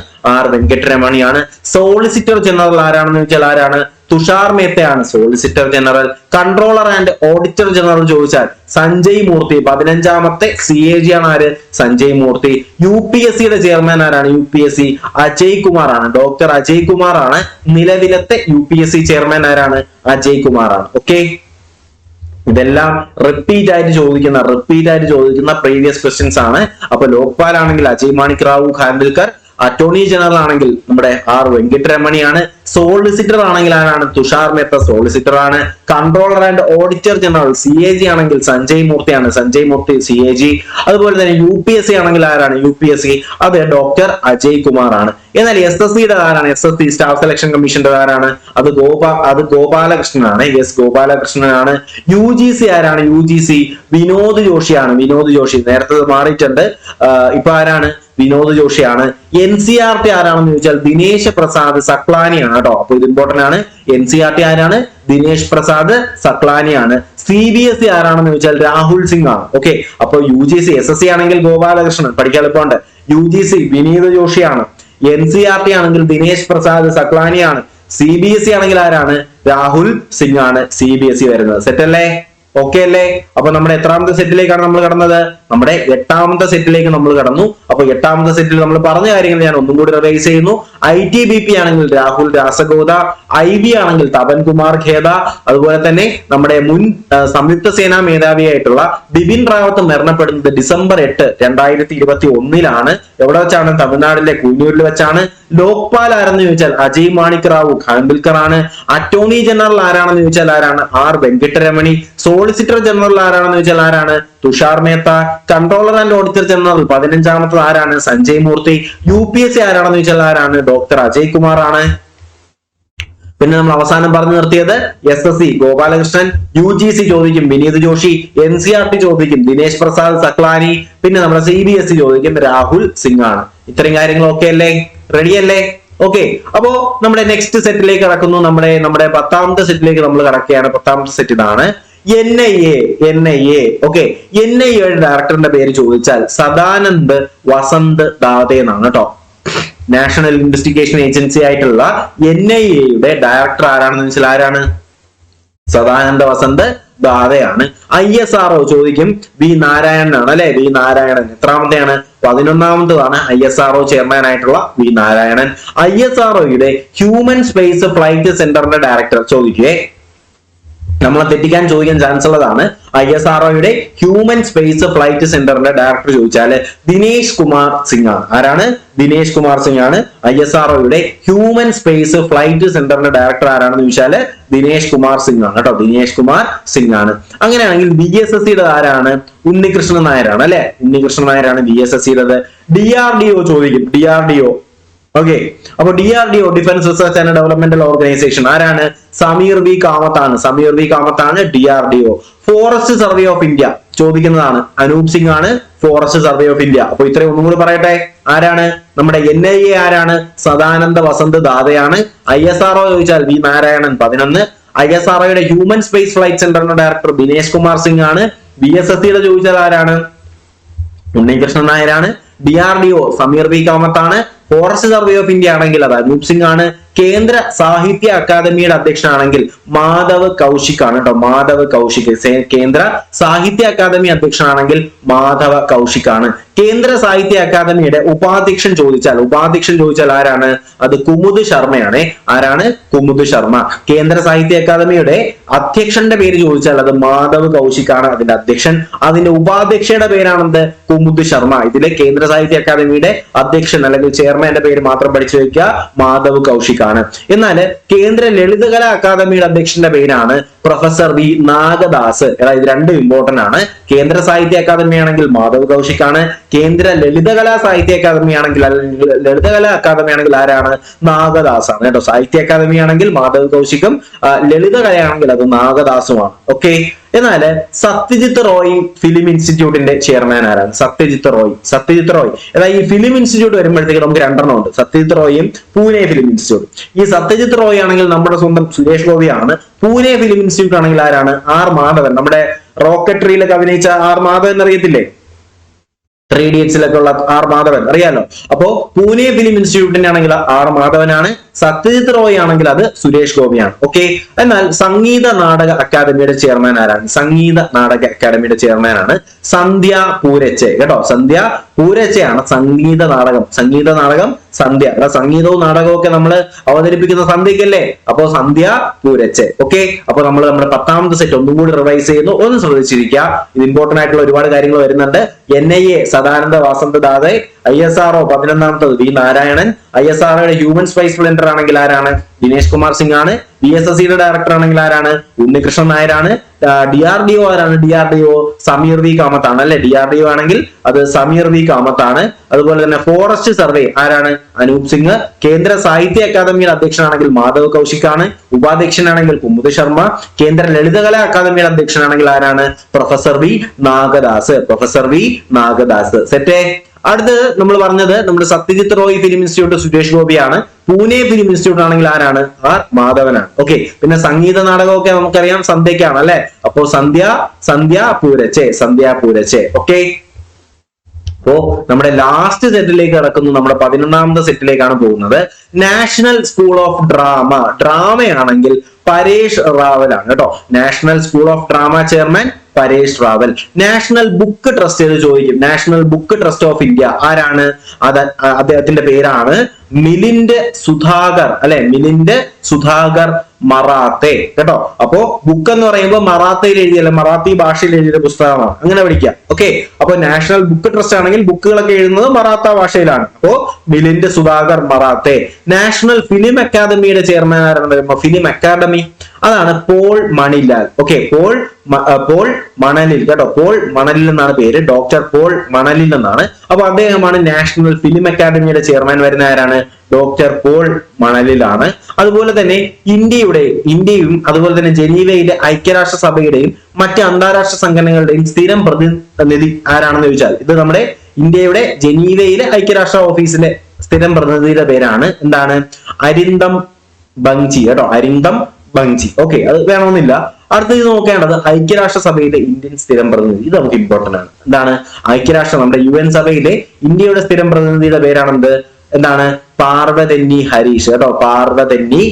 R വെങ്കിട്ടരമണിയാണ്. സോളിസിറ്റർ ജനറൽ ആരാണെന്ന് ചോദിച്ചാൽ ആരാണ്? തുഷാർ മേത്തയാണ് solicitor general. Controller and auditor general ചോദിച്ചാൽ സഞ്ജയ് മൂർത്തി. 15ാമത്തെ CAG ആണ് ആര്? സഞ്ജയ് മൂർത്തി. UPSCയുടെ ചെയർമാൻ ആരാണ്? UPSC അജയ് കുമാർ ആണ്. ഡോക്ടർ അജയ് കുമാർ ആണ്. നിലവിലത്തെ UPSC ചെയർമാൻ ആരാണ്? അജയ് കുമാർ ആണ്. ഓക്കെ, ഇതെല്ലാം റിപ്പീറ്റ് ആയിട്ട് ചോദിക്കുന്ന പ്രീവിയസ് ക്വസ്റ്റ്യൻസ് ആണ്. അപ്പൊ ലോക്പാൽ ആണെങ്കിൽ അജയ് മാണിക് റാവു ഖാൻവിൽക്കർ, അറ്റോർണി ജനറൽ ആണെങ്കിൽ നമ്മുടെ R വെങ്കിട്ടരമണിയാണ്. സോളിസിറ്റർ ആണെങ്കിൽ ആരാണ്? തുഷാർ മേത്ത സോളിസിറ്റർ ആണ്. Controller and auditor general CAG ആണെങ്കിൽ സഞ്ജയ് മൂർത്തിയാണ്. സഞ്ജയ് മൂർത്തി CAG. അതുപോലെ തന്നെ UPSC ആണെങ്കിൽ ആരാണ്? UPSC അത് ഡോക്ടർ അജയ് കുമാർ ആണ്. എന്നാൽ SSCയുടെ ആരാണ്? SSC സ്റ്റാഫ് സെലക്ഷൻ കമ്മീഷന്റെ ആരാണ്? അത് ഗോപാലകൃഷ്ണനാണ്. ഗോപാലകൃഷ്ണനാണ്. UGC ആരാണ്? UGC വിനോദ് ജോഷിയാണ്. വിനോദ് ജോഷി നേരത്തെ മാറിയിട്ടുണ്ട്. ഇപ്പൊ ആരാണ്? വിനോദ് ജോഷിയാണ്. NCERT ആരാണെന്ന് ചോദിച്ചാൽ ദിനേശ് പ്രസാദ് സക്ലാനിയാണ് കേട്ടോ. അപ്പൊ ഇത് ഇമ്പോർട്ടന്റ് ആണ്. NCERT ആരാണ്? ദിനേശ് പ്രസാദ് സക്ലാനിയാണ്. CBSE ആരാണെന്ന് ചോദിച്ചാൽ രാഹുൽ സിംഗ് ആണ്. ഓക്കെ, അപ്പൊ UGC SSC ആണെങ്കിൽ ഗോപാലകൃഷ്ണൻ, പഠിക്കാൻ എളുപ്പമുണ്ട്. UGC വിനീത് ജോഷിയാണ്. NCERT ആണെങ്കിൽ ദിനേശ് പ്രസാദ് സക്ലാനിയാണ്. CBSE ആണെങ്കിൽ ആരാണ്? രാഹുൽ സിംഗ് ആണ് CBSE വരുന്നത്. സെറ്റ് അല്ലേ? ഓക്കെ അല്ലേ? അപ്പൊ നമ്മുടെ എത്രാമത്തെ സെറ്റിലേക്കാണ് നമ്മൾ കടന്നത്? നമ്മുടെ 8ാമത്തെ സെറ്റിലേക്ക് നമ്മൾ കടന്നു. അപ്പൊ 8ാമത്തെ സെറ്റിൽ നമ്മൾ പറഞ്ഞ കാര്യങ്ങൾ ഞാൻ ഒന്നും കൂടി റിവൈസ് ചെയ്യുന്നു. ITBP ആണെങ്കിൽ രാഹുൽ രാസഗോദ, IB ആണെങ്കിൽ തപൻ കുമാർ ഖേദ, അതുപോലെ തന്നെ നമ്മുടെ മുൻ സംയുക്ത സേനാ മേധാവിയായിട്ടുള്ള ബിപിൻ റാവത്ത് മരണപ്പെടുന്നത് ഡിസംബർ 8, 2021 എവിടെ വെച്ചാണ്? തമിഴ്നാട്ടിലെ കുന്നൂരിൽ വെച്ചാണ്. ലോക്പാൽ ആരെന്ന് ചോദിച്ചാൽ അജയ് മാണിക് റാവു ഖാൻവിൽക്കർ ആണ്. അറ്റോർണി ജനറൽ ആരാണെന്ന് ചോദിച്ചാൽ ആരാണ്? R വെങ്കിട്ടരമണി. സോളിസിറ്റർ ജനറൽ ആരാണെന്ന് ചോദിച്ചാൽ ആരാണ്? Tushar Mehta. Controller and auditor general 15ാമത്തത് ആരാണ്? സഞ്ജയ് മൂർത്തി. UPSC ആരാണെന്ന് ചോദിച്ചാൽ ആരാണ്? ഡോക്ടർ അജയ് കുമാർ ആണ്. പിന്നെ നമ്മൾ അവസാനം പറഞ്ഞു നിർത്തിയത് SSC ഗോപാലകൃഷ്ണൻ, UGC ചോദിക്കും വിനീത് ജോഷി, NCERT ചോദിക്കും ദിനേശ് പ്രസാദ് സക്ലാനി, പിന്നെ നമ്മുടെ CBSE ചോദിക്കും രാഹുൽ സിംഗ് ആണ്. ഇത്രയും കാര്യങ്ങൾ ഓക്കെ അല്ലേ? റെഡി അല്ലേ? ഓക്കെ, അപ്പോ നമ്മുടെ നെക്സ്റ്റ് സെറ്റിലേക്ക് കടക്കുന്നു. നമ്മുടെ 10ാമത്തെ സെറ്റിലേക്ക് നമ്മൾ കടക്കുകയാണ്. 10ാമത്തെ സെറ്റ് ഇതാണ്. NIA. ഓക്കെ, NIAയുടെ ഡയറക്ടറിന്റെ പേര് ചോദിച്ചാൽ സദാനന്ദ് വസന്ത് ദാതെ എന്നാണ് കേട്ടോ. നാഷണൽ ഇൻവെസ്റ്റിഗേഷൻ ഏജൻസി ആയിട്ടുള്ള NIAയുടെ ഡയറക്ടർ ആരാണെന്ന് വെച്ചാൽ ആരാണ്? സദാനന്ദ വസന്ത് ദാതെയാണ്. ISRO ചോദിക്കും V നാരായണനാണ് അല്ലെ? V നാരായണൻ എത്രാമത്തെയാണ്? 11ാമത്തതാണ് ISRO ചെയർമാൻ ആയിട്ടുള്ള V നാരായണൻ. ISROയുടെ ഹ്യൂമൻ സ്പേസ് ഫ്ലൈറ്റ് സെന്ററിന്റെ ഡയറക്ടർ ചോദിക്കേ, നമ്മളെ തെറ്റിക്കാൻ ചോദിക്കാൻ ചാൻസ് ഉള്ളതാണ്. ISROയുടെ ഹ്യൂമൻ സ്പേസ് ഫ്ലൈറ്റ് സെന്ററിന്റെ ഡയറക്ടർ ചോദിച്ചാല് ദിനേശ് കുമാർ സിംഗ് ആണ്. ആരാണ്? ദിനേശ് കുമാർ സിംഗ് ആണ്. ISROയുടെ ഹ്യൂമൻ സ്പേസ് ഫ്ലൈറ്റ് സെന്ററിന്റെ ഡയറക്ടർ ആരാണെന്ന് ചോദിച്ചാല് ദിനേശ് കുമാർ സിംഗ് ആണ് കേട്ടോ. ദിനേശ് കുമാർ സിംഗ് ആണ്. അങ്ങനെയാണെങ്കിൽ VSSCയുടെ ആരാണ്? ഉണ്ണികൃഷ്ണൻ നായരാണ് അല്ലെ? ഉണ്ണികൃഷ്ണൻ നായരാണ് VSSCയുടേത്. DRDO ചോദിക്കും. DRDO ഓക്കെ, അപ്പൊ DRDO defence research and developmental organisation ആരാണ്? സമീർ V കാമത്താണ്. സമീർ V കാമത്താണ് DRDO. Forest survey of India ചോദിക്കുന്നതാണ്. അനൂപ് സിംഗ് ആണ് ഫോറസ്റ്റ് സർവേ ഓഫ് ഇന്ത്യ. അപ്പൊ ഇത്രയും ഒന്നും കൂടി പറയട്ടെ. ആരാണ്? നമ്മുടെ NIA ആരാണ്? സദാനന്ദ വസന്ത് ദാതെയാണ്. ISRO ചോദിച്ചാൽ V നാരായണൻ 11. ISROയുടെ ഹ്യൂമൻ സ്പേസ് ഫ്ലൈറ്റ് സെന്ററിന്റെ ഡയറക്ടർ ദിനേശ് കുമാർ സിംഗ് ആണ്. VSSCയുടെ ചോദിച്ചാൽ ആരാണ്? ഉണ്ണികൃഷ്ണൻ നായരാണ്. DRDO സമീർ V കാമത്താണ്. ഫോറസ്റ്റ് സർവേ ഓഫ് ഇന്ത്യ ആണെങ്കിൽ അത് അനൂപ് സിംഗ് ആണ്. കേന്ദ്ര സാഹിത്യ അക്കാദമിയുടെ അധ്യക്ഷനാണെങ്കിൽ മാധവ് കൗശിക് ആണ് കേട്ടോ. മാധവ് കൗശിക്. കേന്ദ്ര സാഹിത്യ അക്കാദമി അധ്യക്ഷനാണെങ്കിൽ മാധവ കൗശിക് ആണ്. കേന്ദ്ര സാഹിത്യ അക്കാദമിയുടെ ഉപാധ്യക്ഷൻ ചോദിച്ചാൽ ആരാണ്? അത് കുമുദ് ശർമ്മയാണ്. ആരാണ്? കുമുദ് ശർമ്മ. കേന്ദ്ര സാഹിത്യ അക്കാദമിയുടെ അധ്യക്ഷന്റെ പേര് ചോദിച്ചാൽ അത് മാധവ് കൗശിക് ആണ് അതിന്റെ അധ്യക്ഷൻ. അതിന്റെ ഉപാധ്യക്ഷയുടെ പേരാണെന്ത്? കുമുദ് ശർമ്മ. ഇതിലെ കേന്ദ്ര സാഹിത്യ അക്കാദമിയുടെ അധ്യക്ഷൻ അല്ലെങ്കിൽ ചെയർമാന്റെ പേര് മാത്രം പഠിച്ചു വെക്കുക, മാധവ് കൗശിക് ആണ്. എന്നാൽ കേന്ദ്ര ലളിതകലാ അക്കാദമിയുടെ അധ്യക്ഷന്റെ പേരാണ് പ്രൊഫസർ V നാഗദാസ്. ഇത് രണ്ടും ഇമ്പോർട്ടന്റ് ആണ്. കേന്ദ്ര സാഹിത്യ അക്കാദമി ആണെങ്കിൽ മാധവ് കൗശിക് ആണ്. കേന്ദ്ര ലളിതകലാ സാഹിത്യ അക്കാദമി ആണെങ്കിൽ ആരാണ്? നാഗദാസ് ആണ് കേട്ടോ. സാഹിത്യ അക്കാദമി ആണെങ്കിൽ മാധവ് കൗശിക്കും, ലളിതകലയാണെങ്കിൽ അത് നാഗദാസുമാണ്. ഓക്കെ, എന്നാല് സത്യജിത്ത് റോയ് ഫിലിം ഇൻസ്റ്റിറ്റ്യൂട്ടിന്റെ ചെയർമാൻ ആരാണ്? സത്യജിത്ത് റോയ്. അതായത് ഈ ഫിലിം ഇൻസ്റ്റിറ്റ്യൂട്ട് വരുമ്പോഴത്തേക്ക് നമുക്ക് രണ്ടെണ്ണം ഉണ്ട്. സത്യജിത്ത് റോയും പൂനെ ഫിലിം ഇൻസ്റ്റിറ്റ്യൂട്ട്. ഈ സത്യജിത്ത് റോയ് ആണെങ്കിൽ നമ്മുടെ സ്വന്തം സുരേഷ് ഗോപിയാണ്. പൂനെ ഫിലിം ഇൻസ്റ്റിറ്റ്യൂട്ട് ആണെങ്കിൽ ആരാണ്? R മാധവൻ. നമ്മുടെ റോക്കറ്ററിയിലൊക്കെ അഭിനയിച്ച R മാധവൻ അറിയത്തില്ലേ? 3 Idiotsലൊക്കെ ഉള്ള R മാധവൻ അറിയാലോ. അപ്പോ പൂനെ ഫിലിം ഇൻസ്റ്റിറ്റ്യൂട്ടിന്റെ ആണെങ്കിൽ R മാധവനാണ്. സത്യജിത് റോയ് ആണെങ്കിൽ അത് സുരേഷ് ഗോപിയാണ്. ഓക്കെ, എന്നാൽ സംഗീത നാടക അക്കാദമിയുടെ ചെയർമാൻ ആരാണ്? സംഗീത നാടക അക്കാദമിയുടെ ചെയർമാൻ ആണ് സന്ധ്യ പൂരച്ചെ. കേട്ടോ, സന്ധ്യ പൂരച്ചയാണ് സംഗീത നാടകം സന്ധ്യ. സംഗീതവും നാടകവും ഒക്കെ നമ്മൾ അവതരിപ്പിക്കുന്ന സന്ധ്യക്കല്ലേ, അപ്പോ സന്ധ്യ പൂരച്ചെ. ഓക്കെ, അപ്പൊ നമ്മൾ നമ്മുടെ 10ാമത്തെ സെറ്റ് ഒന്നും കൂടി റിവൈസ് ചെയ്യുന്നു, ഒന്ന് ശ്രദ്ധിച്ചിരിക്കുക. ഇത് ഇമ്പോർട്ടന്റ് ആയിട്ടുള്ള ഒരുപാട് കാര്യങ്ങൾ വരുന്നുണ്ട്. NIA സദാനന്ദ വാസന്തദാതെ, ISRO 11ാമത്തത് വി നാരായണൻ, ISROയുടെ ഹ്യൂമൻ സ്പേസ് സ്പ്ലെൻഡർ ആണെങ്കിൽ ആരാണ്? ദിനേശ് കുമാർ സിംഗ് ആണ്. VSSCയുടെ ഡയറക്ടർ ആണെങ്കിൽ ആരാണ്? ഉണ്ണികൃഷ്ണൻ നായരാണ്. DRDO ആരാണ്? DRDO സമീർ വി കാമത്ത് ആണ് അല്ലെ. DRDO ആണെങ്കിൽ അത് സമീർ വി കാമത്ത് ആണ്. അതുപോലെ തന്നെ ഫോറസ്റ്റ് സർവേ ആരാണ്? അനൂപ് സിംഗ്. കേന്ദ്ര സാഹിത്യ അക്കാദമിയുടെ അധ്യക്ഷനാണെങ്കിൽ മാധവ് കൗശിക് ആണ്. ഉപാധ്യക്ഷനാണെങ്കിൽ കുമുദ് ശർമ്മ. കേന്ദ്ര ലളിതകലാ അക്കാദമിയുടെ അധ്യക്ഷനാണെങ്കിൽ ആരാണ്? Professor V Nagadas. സെറ്റേ. അടുത്ത് നമ്മൾ പറഞ്ഞത് നമ്മുടെ സത്യജിത് റോയ് ഫിലിം ഇൻസ്റ്റിറ്റ്യൂട്ട് സുരേഷ് ഗോപിയാണ്. പൂനെ ഫിലിം ഇൻസ്റ്റിറ്റ്യൂട്ട് ആണെങ്കിൽ ആരാണ്? ആർ മാധവനാണ്. ഓക്കെ, പിന്നെ സംഗീത നാടകമൊക്കെ നമുക്കറിയാം സന്ധ്യക്കാണ് അല്ലെ. അപ്പോ സന്ധ്യ പൂരച്ചെ. ഓക്കെ, അപ്പോ നമ്മുടെ ലാസ്റ്റ് സെറ്റിലേക്ക് കടക്കുന്നു. നമ്മുടെ 11ാമത്തെ സെറ്റിലേക്കാണ് പോകുന്നത്. നാഷണൽ സ്കൂൾ ഓഫ് ഡ്രാമയാണെങ്കിൽ പരേഷ് റാവൽ ആണ് കേട്ടോ. National school of drama chairman Paresh Rawal. National book trust എന്ന് ചോദിക്കും. National book trust of India ആരാണ്? അദ്ദേഹത്തിന്റെ പേരാണ് മിലിന്ദ് സുധാകർ അല്ലെ. മിലിന്ദ് സുധാകർ മറാത്തെ. കേട്ടോ, അപ്പോ ബുക്ക് എന്ന് പറയുമ്പോൾ മറാത്തയിൽ എഴുതിയല്ല, മറാത്തി ഭാഷയിൽ എഴുതിയ പുസ്തകമാണ്, അങ്ങനെ പഠിക്കാം. ഓക്കെ, അപ്പൊ നാഷണൽ ബുക്ക് ട്രസ്റ്റ് ആണെങ്കിൽ ബുക്കുകളൊക്കെ എഴുതുന്നത് മറാത്ത ഭാഷയിലാണ്. അപ്പോ മിലിന്ദ് സുധാകർ മറാത്തെ. നാഷണൽ ഫിലിം അക്കാദമിയുടെ ചെയർമാൻ ആരാണ്? ഫിലിം അക്കാദമി അതാണ് പോൾ മണിലാൽ. ഓക്കെ, പോൾ മണലിൽ. കേട്ടോ, പോൾ മണലിൽ എന്നാണ് പേര്. ഡോക്ടർ പോൾ മണലിൽ എന്നാണ്. അപ്പൊ അദ്ദേഹമാണ് നാഷണൽ ഫിലിം അക്കാദമിയുടെ ചെയർമാൻ. വരുന്ന ആരാണ്? ഡോക്ടർ പോൾ മണലിലാണ്. അതുപോലെ തന്നെ ഇന്ത്യയും അതുപോലെ തന്നെ ജനീവയിലെ ഐക്യരാഷ്ട്ര സഭയുടെയും മറ്റ് അന്താരാഷ്ട്ര സംഘടനകളുടെയും സ്ഥിരം പ്രതിനിധി ആരാണെന്ന് ചോദിച്ചാൽ ഇത് നമ്മുടെ ഇന്ത്യയുടെ ജനീവയിലെ ഐക്യരാഷ്ട്ര ഓഫീസിലെ സ്ഥിരം പ്രതിനിധിയുടെ പേരാണ് എന്താണ്? അരിന്ദം ബങ്ചി. കേട്ടോ, അരിന്ദം ബങ്ചി. ഓക്കെ, അത് വേണമെന്നില്ല. അടുത്തത് നോക്കേണ്ടത് ഐക്യരാഷ്ട്ര സഭയിലെ ഇന്ത്യൻ സ്ഥിരം പ്രതിനിധി. ഇത് നമുക്ക് ഇമ്പോർട്ടന്റ് ആണ്. എന്താണ്? നമ്മുടെ UN സഭയിലെ ഇന്ത്യയുടെ സ്ഥിരം പ്രതിനിധിയുടെ പേരാണെന്ത്? എന്താണ്? പാർവതന്നി ഹരീഷ്. കേട്ടോ, പാർവതന്നി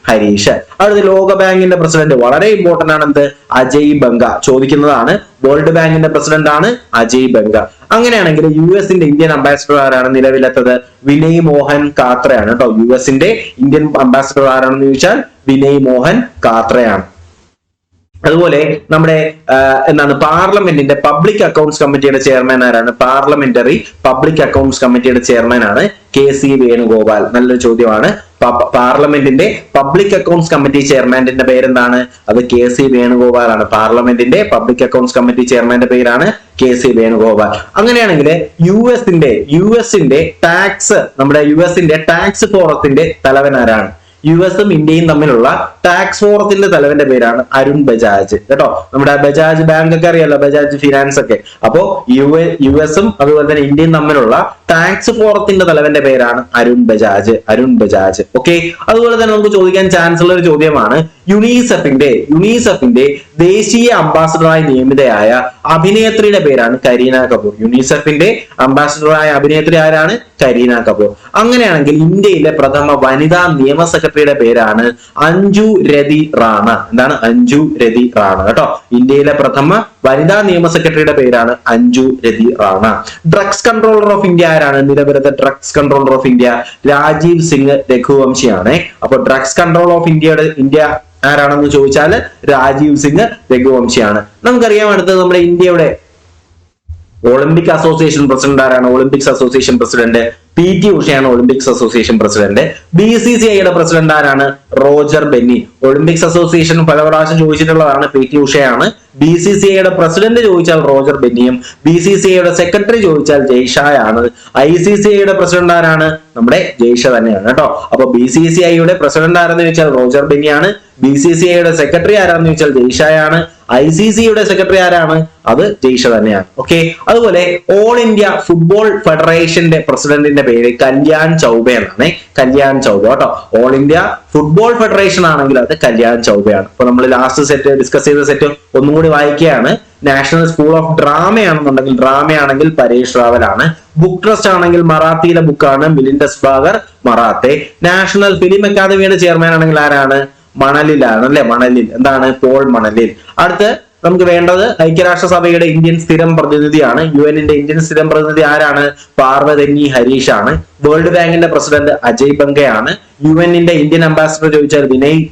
ഹരീഷ്. അടുത്ത ലോക ബാങ്കിന്റെ പ്രസിഡന്റ് വളരെ ഇമ്പോർട്ടന്റ് ആണ്. എന്ത്? അജയ് ബംഗ. ചോദിക്കുന്നതാണ്. വേൾഡ് ബാങ്കിന്റെ പ്രസിഡന്റ് ആണ് അജയ് ബംഗ. അങ്ങനെയാണെങ്കിൽ US-ന്റെ ഇന്ത്യൻ അംബാസിഡർ ആരാണ് നിലവിലെത്തത്? വിനയ് മോഹൻ കാത്രയാണ്. കേട്ടോ, US-ന്റെ ഇന്ത്യൻ അംബാസിഡർ ആരാണെന്ന് ചോദിച്ചാൽ വിനയ് മോഹൻ കാത്രയാണ്. അതുപോലെ നമ്മുടെ പാർലമെന്റിന്റെ പബ്ലിക് അക്കൗണ്ട്സ് കമ്മിറ്റിയുടെ ചെയർമാൻ ആരാണ്? പാർലമെന്ററി പബ്ലിക് അക്കൗണ്ട്സ് കമ്മിറ്റിയുടെ ചെയർമാൻ ആണ് KC വേണുഗോപാൽ. നല്ലൊരു ചോദ്യമാണ്. പാർലമെന്റിന്റെ പബ്ലിക് അക്കൗണ്ട്സ് കമ്മിറ്റി ചെയർമാന്റെ പേരെന്താണ്? അത് KC വേണുഗോപാൽ ആണ്. പാർലമെന്റിന്റെ പബ്ലിക് അക്കൗണ്ട്സ് കമ്മിറ്റി ചെയർമാന്റെ പേരാണ് KC വേണുഗോപാൽ. അങ്ങനെയാണെങ്കിൽ യുഎസിന്റെ ടാക്സ് ഫോറത്തിന്റെ തലവൻ ആരാണ്? US-ഉം ഇന്ത്യയും തമ്മിലുള്ള ടാക്സ് ഫോറത്തിന്റെ തലവന്റെ പേരാണ് അരുൺ ബജാജ്. കേട്ടോ, നമ്മുടെ ബജാജ് ബാങ്ക് ഒക്കെ അറിയാലോ, ബജാജ് ഫിനാൻസ് ഒക്കെ. അപ്പോ US-ഉം അതുപോലെ തന്നെ ഇന്ത്യയും തമ്മിലുള്ള ടാക്സ് ഫോറത്തിന്റെ തലവന്റെ പേരാണ് അരുൺ ബജാജ്. ഓക്കെ, അതുപോലെ തന്നെ നമുക്ക് ചോദിക്കാൻ ചാൻസ് ഉള്ള ഒരു ചോദ്യമാണ് യുണിസെഫിന്റെ ദേശീയ അംബാസിഡറായി നിയമിതയായ അഭിനേത്രിയുടെ പേരാണ് കരീന കപൂർ. യുണിസെഫിന്റെ അംബാസിഡറായ അഭിനേത്രി ആരാണ്? കരീന കപൂർ. അങ്ങനെയാണെങ്കിൽ ഇന്ത്യയിലെ പ്രഥമ വനിതാ നിയമ സെക്രട്ടറിയുടെ പേരാണ് അഞ്ജു രതി റാണ. എന്താണ്? അഞ്ജു രതി റാണ. കേട്ടോ, ഇന്ത്യയിലെ പ്രഥമ വനിതാ നിയമ സെക്രട്ടറിയുടെ പേരാണ് Anju Rati Rana. Drugs controller of India ആരാണ്? നിലവിലത്തെ drugs controller of India Rajeev Singh രഘുവംശിയാണ്. അപ്പൊ ഡ്രഗ്സ് കൺട്രോൾ ഓഫ് ഇന്ത്യ ആരാണെന്ന് ചോദിച്ചാൽ രാജീവ് സിംഗ് രഘുവംശിയാണ്. നമുക്കറിയാം. അടുത്തത് നമ്മുടെ ഇന്ത്യയുടെ ഒളിമ്പിക് അസോസിയേഷൻ പ്രസിഡന്റ് ആരാണ്? ഒളിമ്പിക്സ് അസോസിയേഷൻ പ്രസിഡന്റ് PT ഉഷയാണ് ഒളിമ്പിക്സ് അസോസിയേഷൻ പ്രസിഡന്റ്. BCCIയുടെ പ്രസിഡന്റ് ആരാണ്? റോജർ ബെന്നി. ഒളിമ്പിക്സ് അസോസിയേഷൻ പല പ്രാവശ്യം ചോദിച്ചിട്ടുള്ളതാണ്. PT ഉഷയാണ്. BCCIയുടെ പ്രസിഡന്റ് ചോദിച്ചാൽ റോജർ ബെന്നിയും BCCIയുടെ സെക്രട്ടറി ചോദിച്ചാൽ ജയ്ഷായാണ്. ICCIയുടെ പ്രസിഡന്റ് ആരാണ്? നമ്മുടെ ജയ്ഷ തന്നെയാണ്. കേട്ടോ, അപ്പൊ BCCIയുടെ പ്രസിഡന്റ് ആരെന്ന് ചോദിച്ചാൽ റോജർ ബെന്നിയാണ്. BCCIയുടെ സെക്രട്ടറി ആരാന്ന് ചോദിച്ചാൽ ജയ്ഷായാണ്. ICCയുടെ സെക്രട്ടറി ആരാണ്? അത് ജയ്ഷ തന്നെയാണ്. ഓക്കെ, അതുപോലെ ഓൾ ഇന്ത്യ ഫുട്ബോൾ ഫെഡറേഷന്റെ പ്രസിഡന്റിന്റെ പേര് കല്യാൺ ചൗബെ എന്നാണ്. കല്യാൺ ചൗബെ. കേട്ടോ, ഓൾ ഇന്ത്യ ഫുട്ബോൾ ഫെഡറേഷൻ ആണെങ്കിൽ അത് കല്യാൺ ചൗബെയാണ്. അപ്പൊ നമ്മൾ ലാസ്റ്റ് സെറ്റ് ഡിസ്കസ് ചെയ്ത സെറ്റ് ഒന്നും കൂടി വായിക്കുകയാണ്. നാഷണൽ സ്കൂൾ ഓഫ് ഡ്രാമയാണെന്നുണ്ടെങ്കിൽ പരേഷ് റാവൽ ആണ്. ബുക്ക് ട്രസ്റ്റ് ആണെങ്കിൽ മറാത്തിയിലെ ബുക്കാണ് മിലിൻഡസ് ബാഗർ മറാത്തെ. നാഷണൽ ഫിലിം അക്കാദമിയുടെ ചെയർമാൻ ആണെങ്കിൽ ആരാണ്? മണലിലാണ് അല്ലെ, മണലിൽ എന്താണ്? പോൾ മണലിൽ. അടുത്ത് നമുക്ക് വേണ്ടത് ഐക്യരാഷ്ട്രസഭയുടെ ഇന്ത്യൻ സ്ഥിരം പ്രതിനിധിയാണ്. യുഎന്നിന്റെ ഇന്ത്യൻ സ്ഥിരം പ്രതിനിധി ആരാണ്? പാർവതന്നി ഹരീഷ് ആണ്. വേൾഡ് ബാങ്കിന്റെ പ്രസിഡന്റ് അജയ് ബംഗയാണ്. യുഎന്നിന്റെ ഇന്ത്യൻ അംബാസിഡർ ചോദിച്ചാൽ വിനയ്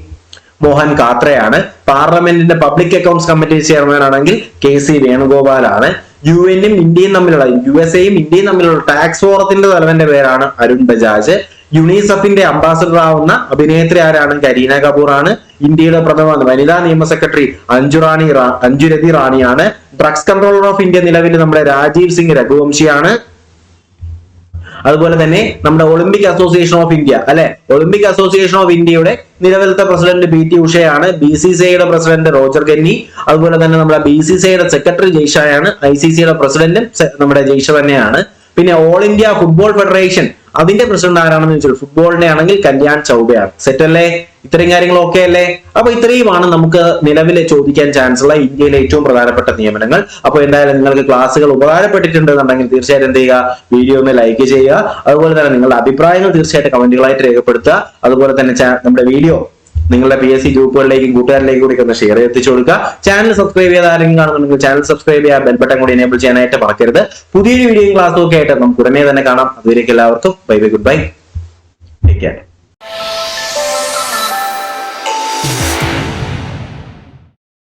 മോഹൻ കാത്രയാണ്. പാർലമെന്റിന്റെ പബ്ലിക് അക്കൗണ്ട്സ് കമ്മിറ്റി ചെയർമാൻ ആണെങ്കിൽ KC വേണുഗോപാൽ ആണ്. യുഎന്നും ഇന്ത്യയും തമ്മിലുള്ള USA-യും ഇന്ത്യയും തമ്മിലുള്ള ടാക്സ് ഫോറത്തിന്റെ തലവന്റെ പേരാണ് അരുൺ ബജാജ്. യുണിസെഫിന്റെ അംബാസിഡർ ആവുന്ന അഭിനേത്രി ആരാണ്? കരീന കപൂർ ആണ്. ഇന്ത്യയുടെ പ്രഥമ വനിതാ നിയമ സെക്രട്ടറി അഞ്ജുരതി റാണിയാണ്. ഡ്രഗ്സ് കൺട്രോളർ ഓഫ് ഇന്ത്യ നിലവിൽ നമ്മുടെ രാജീവ് സിംഗ് രഘുവംശിയാണ്. അതുപോലെ തന്നെ നമ്മുടെ ഒളിമ്പിക് അസോസിയേഷൻ ഓഫ് ഇന്ത്യ അല്ലെ, ഒളിമ്പിക് അസോസിയേഷൻ ഓഫ് ഇന്ത്യയുടെ നിലവിലത്തെ പ്രസിഡന്റ് PT ഉഷയാണ്. BCCIയുടെ പ്രസിഡന്റ് റോജർ ഗന്നി. അതുപോലെ തന്നെ നമ്മുടെ BCCIയുടെ സെക്രട്ടറി ജയ്ഷായാണ്. ICCയുടെ പ്രസിഡന്റും നമ്മുടെ ജയ്ഷ തന്നെയാണ്. പിന്നെ ഓൾ ഇന്ത്യ ഫുട്ബോൾ ഫെഡറേഷൻ അതിന്റെ പ്രസിഡന്റ് ആരാണെന്ന് ചോദിച്ചാൽ ഫുട്ബോളിന്റെ ആണെങ്കിൽ കല്യാൺ ചൗബയാണ്. സെറ്റ് അല്ലേ? ഇത്രയും കാര്യങ്ങൾ ഓക്കെ അല്ലേ? അപ്പൊ ഇത്രയുമാണ് നമുക്ക് നിലവിലെ ചോദിക്കാൻ ചാൻസ് ഉള്ള ഇന്ത്യയിലെ ഏറ്റവും പ്രധാനപ്പെട്ട നിയമനങ്ങൾ. അപ്പൊ എന്തായാലും നിങ്ങൾക്ക് ക്ലാസ്സുകൾ ഉപകാരപ്പെട്ടിട്ടുണ്ടെന്നുണ്ടെങ്കിൽ തീർച്ചയായിട്ടും എന്ത് ചെയ്യുക? വീഡിയോ ഒന്ന് ലൈക്ക് ചെയ്യുക. അതുപോലെ തന്നെ നിങ്ങളുടെ അഭിപ്രായങ്ങൾ തീർച്ചയായിട്ടും കമന്റുകളായിട്ട് രേഖപ്പെടുത്തുക. അതുപോലെ തന്നെ നമ്മുടെ വീഡിയോ നിങ്ങളുടെ PSC ഗ്രൂപ്പുകളിലേക്കും കൂട്ടുകാരിലേക്കും കൂടി ഒന്ന് ഷെയർ എത്തിച്ചു കൊടുക്കുക. ചാനൽ സബ്സ്ക്രൈബ് ചെയ്ത് ആരെങ്കിലും കാണുന്നുണ്ടെങ്കിൽ ചാനൽ സബ്സ്ക്രൈബ് ചെയ്യുക, ബെൽ ബട്ടൺ കൂടി എനേബിൾ ചെയ്യാനായിട്ട് മറക്കരുത്. പുതിയൊരു വീഡിയോയും ക്ലാസ്സും ഒക്കെ ആയിട്ട് നമുക്ക് ഉടനെ തന്നെ കാണാം. അതുവരേക്കും എല്ലാവർക്കും bye bye, good bye, take care.